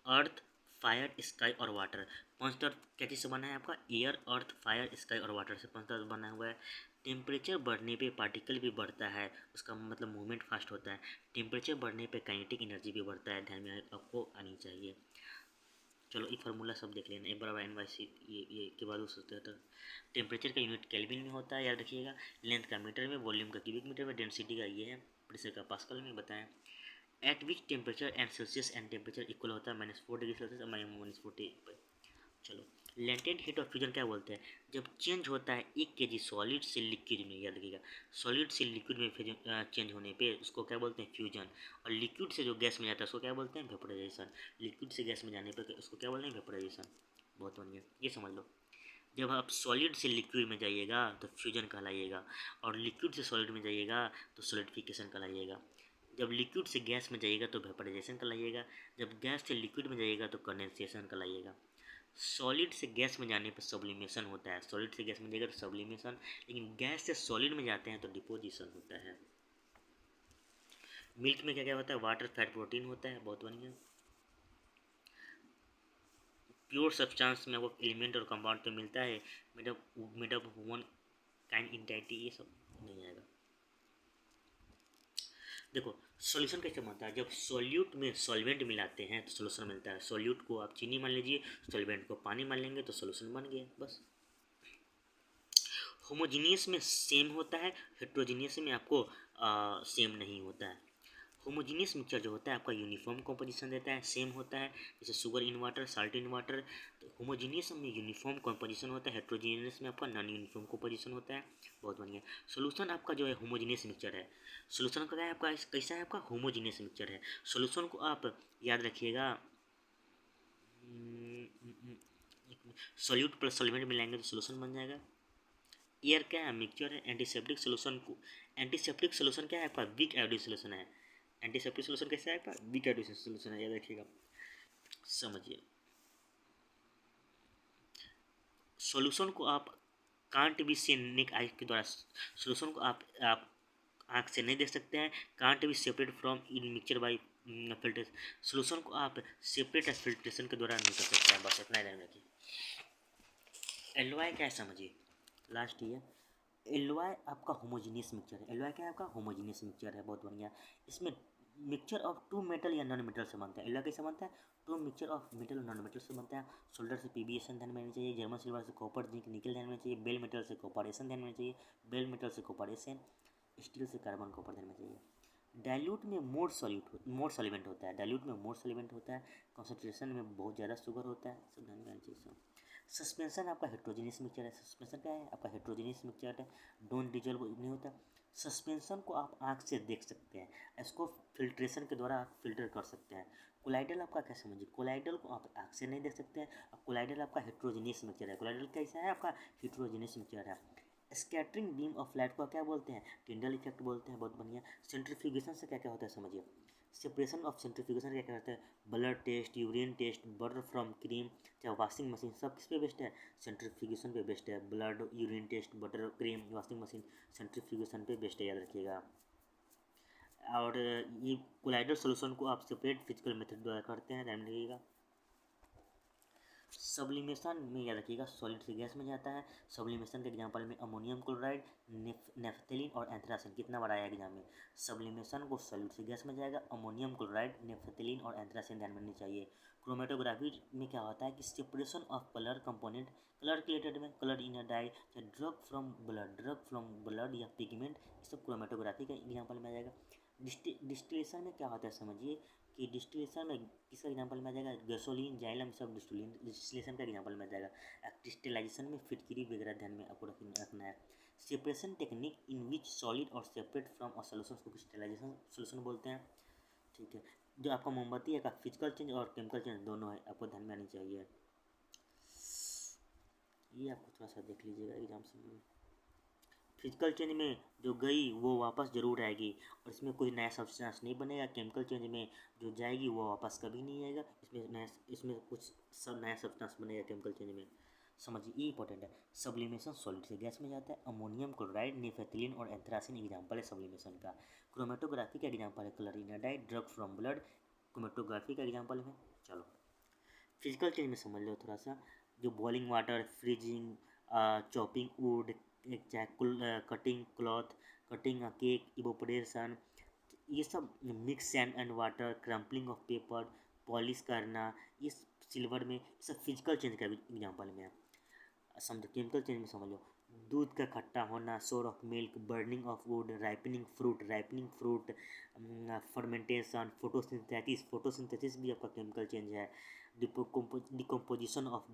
अर्थ, फायर, स्काई और वाटर। पांच तरफ क्या चीज़ से बना है आपका, एयर, अर्थ, फायर, स्काई और वाटर से पांच तरफ बना हुआ है। टेम्परेचर बढ़ने पे पार्टिकल भी बढ़ता है, उसका मतलब मूवमेंट फास्ट होता है। टेम्परेचर बढ़ने पे काइनेटिक एनर्जी भी बढ़ता है, ध्यान में आपको आनी चाहिए। चलो ये फार्मूला सब देख लेना, एक बार NYC ये के बाद हो सकता है। टेम्परेचर का यूनिट केल्विन में होता है, याद रखिएगा। लेंथ का मीटर में, वॉल्यूम का क्यूबिक मीटर में, डेंसिटी का ये है, प्रेशर का पास्कल में बताएं। Eight which temperature and Celsius and temperature equal होता है -4 डिग्री सेल्सियस और -40। चलो, लेटेंट हीट ऑफ फ्यूजन क्या बोलते हैं, जब चेंज होता है 1 kg सॉलिड से लिक्विड में, याद रखिएगा, सॉलिड से लिक्विड में चेंज होने पे उसको क्या बोलते हैं, फ्यूजन। और लिक्विड से जो गैस में जाता है उसको क्या बोलते हैं, वेपोराइजेशन। लिक्विड से गैस में जाने पर उसको क्या बोलते हैं, वेपोराइजेशन। बहुत बढ़िया, ये समझ लो। जब आप सॉलिड से लिक्विड में जाइएगा तो फ्यूजन कहलाइएगा, और लिक्विड से सॉलिड में जाइएगा तो सॉलिडिफिकेशन कहलाइएगा। जब लिक्विड से गैस में जाइएगा तो वेपोराइजेशन कहलाइएगा। जब गैस से लिक्विड में जाइएगा तो कंडेंसेशन कहलाइएगा। सॉलिड से गैस में जाने पर सब्लिमेशन होता है, सॉलिड से गैस में जाएगा तो सब्लिमेशन, लेकिन गैस से सॉलिड में जाते हैं तो डिपोजिशन होता है। मिल्क में क्या क्या होता है, वाटर, फैट, प्रोटीन होता है, बहुत बढ़िया। प्योर सब्सटेंस में वो एलिमेंट और कंपाउंड तो मिलता है, मेड अप वन काइंड इंटाइटी, ये सब नहीं आएगा। देखो, सॉल्यूशन कैसे बनता है, जब सॉल्यूट में सॉल्वेंट मिलाते हैं तो सॉल्यूशन मिलता है। सॉल्यूट को आप चीनी मान लीजिए, सॉल्वेंट को पानी मान लेंगे तो सॉल्यूशन बन गया, बस। होमोजीनियस में सेम होता है, हेट्रोजीनियस में आपको सेम नहीं होता है। होमोजीनियस मिक्सचर जो होता है आपका यूनिफॉर्म कॉम्पोजिशन देता है, सेम होता है, जैसे sugar in water, salt in water. तो होमोजीनियस में यूनिफॉर्म कॉम्पोजिशन होता है, हेट्रोजीनियस में आपका नॉन यूनिफॉर्म कॉम्पोजिशन होता है। बहुत बढ़िया। सोल्यूशन आपका जो है होमोजीनियस मिक्सचर है। सोल्यूशन का क्या है आपका, कैसा है आपका, होमोजीनियस मिक्सचर है। सोल्यूशन को आप याद रखिएगा, सॉल्यूट प्लस सॉल्वेंट मिलाएंगे तो सोल्यूशन बन जाएगा। एयर क्या है, मिक्सचर है। एंटीसेप्टिक सोल्यूशन को, एंटीसेप्टिक सोल्यूशन क्या है आपका, वीक आयोडीन सोल्यूशन है। एंटीसेप्टिक सोल्यूशन कैसा है आपका, वीक आयोडीन सोल्यूशन है, याद रखिएगा। समझिए, सॉल्यूशन को आप कांट बी से नेक आई के द्वारा, सॉल्यूशन को आप आँख से नहीं देख सकते हैं। Can't be separate from in mixture by filtration, solution को आप सेपरेट फिल्ट्रेशन के द्वारा नहीं कर सकते हैं, बस इतना ही ध्यान रखिए। एलवाई क्या है समझिए, लास्ट ये एलवाई आपका होमोजीनियस मिक्सचर है। एलवाई क्या है आपका, होमोजीनियस मिक्सचर है, बहुत बढ़िया। इसमें मिक्सचर ऑफ टू मेटल या नॉन मेटल से बनता है। एलवाई कैसे बनता है, टू मिक्सचर ऑफ मेटल और नॉन मेटल से बनता है। सोल्डर से पीबीएसएन ध्यान में आनी चाहिए, जर्मन सिल्वर से कॉपर, जिंक, निकल ध्यान में चाहिए, बेल मेटल से कॉपरेशन ध्यान में चाहिए, बेल मेटल से कॉपरेशन, स्टील से कार्बन कॉपर ध्यान में चाहिए। डाइल्यूट में मोर सॉल्वेंट होता है, डाइल्यूट में मोर सॉल्वेंट होता है, कंसंट्रेशन में बहुत ज़्यादा शुगर होता है, सब ध्यान में आनी चाहिए। सस्पेंशन आपका हेट्रोजीनियस मिक्सचर है। सस्पेंशन क्या है आपका, हेट्रोजीनियस मिक्सचर है, डोंट डिजोल्व नहीं होता। सस्पेंशन को आप आँख से देख सकते हैं, इसको फिल्ट्रेशन के द्वारा आप फिल्टर कर सकते हैं। कोलाइडल आपका क्या समझिए, कोलाइडल को आप आँख से नहीं देख सकते हैं। अब कोलाइडल आपका हेट्रोजीनियस मिक्सचर है। कोलाइडल कैसा है आपका, हेट्रोजीनियस मिक्सचर है। स्कैटरिंग बीम ऑफ लाइट को क्या बोलते हैं, टिंडल इफेक्ट बोलते हैं, बहुत बढ़िया। सेंट्रीफ्यूगेशन से क्या क्या होता है समझिए, सेपरेशन ऑफ सेंट्रीफ्यूगेशन क्या क्या होता है, blood test, urine test, butter from cream, चाहे वॉशिंग मशीन, सब किस पे बेस्ट है, सेंट्रीफ्यूगेशन पे बेस्ट है। Blood, urine test, butter, cream, washing machine, centrifugation पे बेस्ट है, याद रखिएगा। और ये कोलाइडल सोल्यूशन को आप सेपरेट फिजिकल मेथड द्वारा करते हैं, ध्यान रखिएगा। सब्लिमेशन में याद रखिएगा, सॉलिड से गैस में जाता है। सब्लिमेशन के एग्जांपल में अमोनियम क्लोराइड, नेफ्थलीन और एंथ्रासिन, कितना बड़ा है एग्जाम में। सब्लिमेशन को सॉलिड से गैस में जाएगा, अमोनियम क्लोराइड, नेफ्थलीन और एंथ्रासिन ध्यान में रखनी चाहिए। क्रोमेटोग्राफी में क्या होता है कि separation of colour component, colour related में, colour in a dye, drug from blood या पिगमेंट, ये सब क्रोमेटोग्राफी का एग्जाम्पल में आ जाएगा। डिस्टिलेशन में क्या होता है समझिए, कि डिस्टिलेशन में किसका एग्जांपल में आ जाएगा, गैसोलीन, जाइलम, सब डिस्टिलेशन का एग्जांपल में आ जाएगा। क्रिस्टलाइजेशन में फिटकरी वगैरह ध्यान में आपको रखना है। Separation technique in which solid और सेपरेट फ्रॉम अ सॉल्यूशन को क्रिस्टलाइजेशन सॉल्यूशन बोलते हैं, ठीक है। जो आपका मोमबत्ती है का फिजिकल चेंज और केमिकल चेंज दोनों है, आपको ध्यान में आनी चाहिए। ये आपको थोड़ा सा देख लीजिएगा एग्जाम से। फिजिकल चेंज में जो गई वो वापस ज़रूर आएगी, और इसमें कोई नया सब्सटेंस नहीं बनेगा। केमिकल चेंज में जो जाएगी वो वापस कभी नहीं आएगा। इसमें कुछ सब नया सब्सटेंस बनेगा केमिकल चेंज में। समझिए, ये इंपॉर्टेंट है। सब्लिमेशन सॉलिड से गैस में जाता है। अमोनियम क्लोराइड, नेफेथिलीन और एंथ्रासिन एग्जाम्पल है सब्लिमेशन का। क्रोमेटोग्राफी का एग्जाम्पल है क्लोरिनाडाइड, ड्रग फ्रॉम ब्लड क्रोमेटोग्राफी का एग्जाम्पल है। चलो फिजिकल चेंज में समझ लो थोड़ा सा। जो boiling water, freezing, chopping wood, चाहे cutting cloth, cutting cake, evaporation, ये सब mix sand and water, crumpling of paper, polish करना, ये सिल्वर में, ये सब फिजिकल चेंज का एग्जाम्पल में है। समझो केमिकल चेंज में समझ लो। दूध का खट्टा होना, sour of milk, burning of wood, ripening fruit, fermentation, photosynthesis भी आपका केमिकल चेंज है। Decomposition of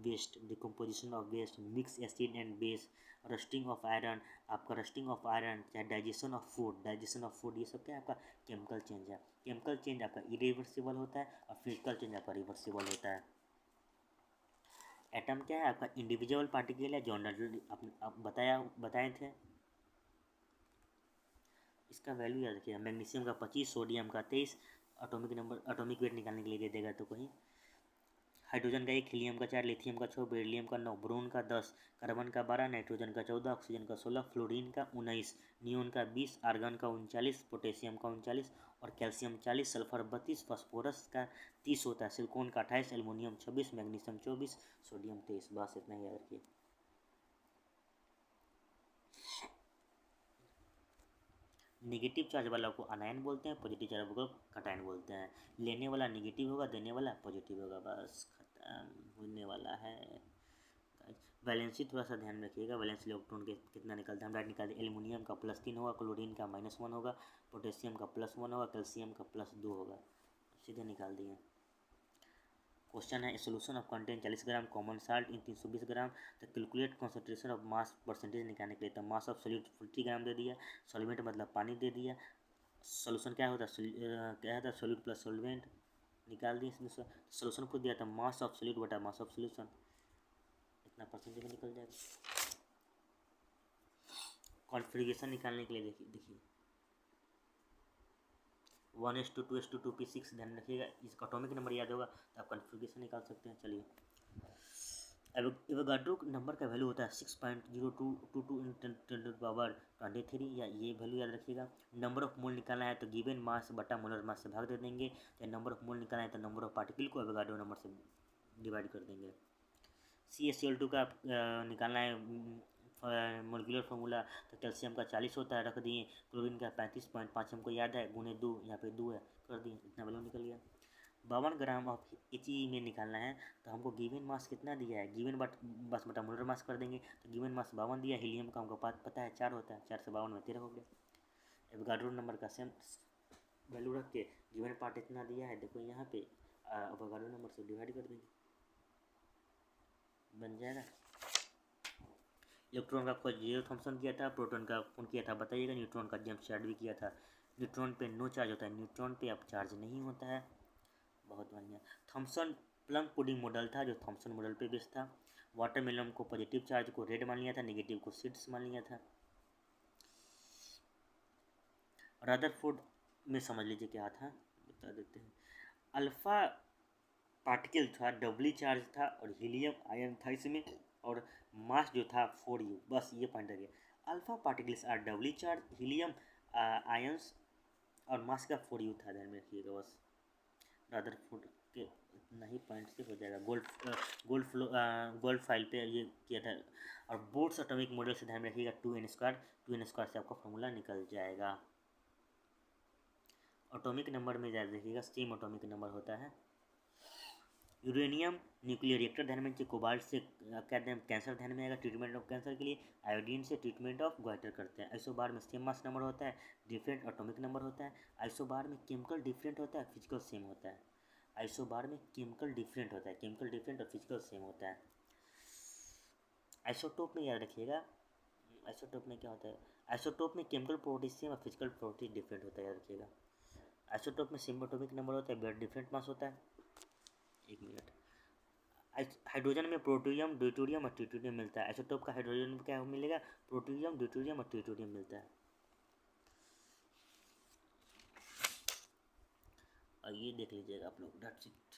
waste, mix acid and base, rusting of iron, आपका रस्टिंग ऑफ आयरन, चाहे डाइजेशन ऑफ फूड, ये सब क्या है आपका केमिकल चेंज है। केमिकल चेंज आपका इरिवर्सिबल होता है और फिजिकल चेंज आपका रिवर्सिबल होता है। एटम क्या है आपका इंडिविजुअल पार्टिकल है, जो आप बताए थे। इसका वैल्यू याद रखिएगा। मैग्नीशियम का 25, सोडियम का 23। एटॉमिक वेट निकालने के लिए दे देगा तो कहीं। हाइड्रोजन का 1, हीलियम का 4, लिथियम का 6, बेरिलियम का 9, ब्रोन का 10, कार्बन का 12, नाइट्रोजन का 14, ऑक्सीजन का 16, फ्लोरीन का 19, नियोन का 20, आर्गन का 39, पोटेशियम का 39 और कैल्शियम 40, सल्फर 32, फास्फोरस का 30 होता है, सिलिकॉन का 28, एल्युमिनियम 26, मैग्नीशियम 24, सोडियम 23। बस इतना ही याद रखिए। नेगेटिव चार्ज वाला को अनायन बोलते हैं, पॉजिटिव चार्ज वाला को कटायन बोलते हैं। लेने वाला नेगेटिव होगा, देने वाला पॉजिटिव होगा। बस खत्म होने वाला है। वैलेंसी थोड़ा सा ध्यान रखिएगा। वैलेंस इलेक्ट्रॉन के कितना निकलता है, हम डायरेक्ट निकाल दें। एल्युमिनियम का +3 होगा, क्लोरीन का -1 होगा, पोटेशियम का +1 होगा, कैल्शियम का +2 होगा। सीधे निकाल दिए। क्वेश्चन है, solution of contain 40 gram common salt इन 320 ग्राम, तो calculate concentration of mass percentage निकालने के लिए। तो मास ऑफ सोल्यूट 40 ग्राम दे दिया, सॉल्वेंट मतलब पानी दे दिया। सोल्यूशन क्या होता है, क्या होता है, सोल्यूट प्लस सॉल्वेंट। निकाल दिए इसमें सोल्यूशन को दिया था मास ऑफ सोल्यूट बटा मास ऑफ सोल्यूशन, इतना परसेंटेज में निकल जाएगा। कॉन्फ़िगरेशन निकालने के लिए देखिए 1:2:2:2p6 ध्यान रखिएगा। इसका एटॉमिक नंबर याद होगा तो आप कॉन्फ़िगरेशन निकाल सकते हैं। चलिए, एवोगाड्रो नंबर का वैल्यू होता है 6.0222 × 10⁻23, या ये वैल्यू याद रखिएगा। नंबर ऑफ मोल निकालना है तो गिवन मास बटा मोलर मास से भाग दे देंगे, या नंबर ऑफ मोल निकालना है तो नंबर ऑफ पार्टिकल को एवोगाड्रो नंबर से डिवाइड कर देंगे। CaCl2 का निकालना है मोलिकुलर फार्मूला, तो कैल्शियम का 40 होता है, रख दिए। क्लोरीन का 35.5 हमको याद है, गुने 2, यहाँ पे 2 है, कर दिए, इतना वैल्यू निकल गया। 52 ग्राम ऑफ He में निकालना है तो हमको गिवन मास कितना दिया है, गिवन बस बटा मोलर मास कर देंगे, तो गिवन मास 52 दिया। हीलियम का हमको पता है 4 होता है, 4 से 52 में 13 हो गया। एवोगाड्रो नंबर का सेम वैल्यू रख के गिवन पार्ट इतना दिया है, देखो यहाँ पे एवोगाड्रो नंबर से डिवाइड कर देंगे, बन जाएगा। इलेक्ट्रॉन का खोज जीरो थॉम्सन किया था, प्रोटॉन का कौन किया था बताइएगा। न्यूट्रॉन का जेम्स चार्ट किया था। न्यूट्रॉन पे नो चार्ज होता है, न्यूट्रॉन पे अब चार्ज नहीं होता है। बहुत बढ़िया। थॉम्सन प्लम पुडिंग मॉडल था जो थॉम्सन मॉडल पे बेस्ड था। वाटरमेलन को पॉजिटिव चार्ज को रेड मान लिया था, नेगेटिव को सीड्स मान लिया था। रदरफोर्ड में समझ लीजिए क्या था, बता देते हैं। अल्फा पार्टिकल था, डबली चार्ज था, और हीलियम आयन था इसमें, और मास जो था 4u। बस ये पॉइंट रह गया। Alpha particles are doubly charged, helium ions, और मास का 4u था, ध्यान में रखिएगा बस। रदरफोर्ड के इतना ही पॉइंट से हो जाएगा। गोल्ड फाइल पे ये किया था। और बोर्ड्स एटॉमिक मॉडल से ध्यान में रखिएगा 2n² से आपका फॉर्मूला निकल जाएगा। एटॉमिक नंबर में याद रखिएगा सेम एटॉमिक नंबर होता है। यूरेनियम न्यूक्लियर रिएक्टर ध्यान में रखिए। कोबाल्ट से क्या कैंसर ध्यान में आएगा, ट्रीटमेंट ऑफ कैंसर के लिए। आयोडीन से ट्रीटमेंट ऑफ ग्वाइटर करते हैं। आइसोबार में सेम मास नंबर होता है, डिफरेंट एटॉमिक नंबर होता है। आइसोबार में केमिकल डिफरेंट होता है, फिजिकल सेम होता है। आइसोबार में केमिकल डिफरेंट होता है, केमिकल डिफरेंट और फिजिकल सेम होता है। आइसोटोप में याद रखिएगा, आइसोटोप में क्या होता है, आइसोटोप में केमिकल प्रॉपर्टीज सेम और फिजिकल प्रॉपर्टीज डिफरेंट होता है, याद रखिएगा। आइसोटोप में सेम एटॉमिक नंबर होता है, बट डिफरेंट मास होता है। एक मिनट, हाइड्रोजन में प्रोटोनियम, ड्यूटेरियम और ट्यूटेरियम मिलता है। आइसोटोप का हाइड्रोजन में क्या मिलेगा? प्रोटोनियम, ड्यूटेरियम और ट्यूटेरियम मिलता है। और ये देख लीजिएगा आप लोग, डेट्स इट।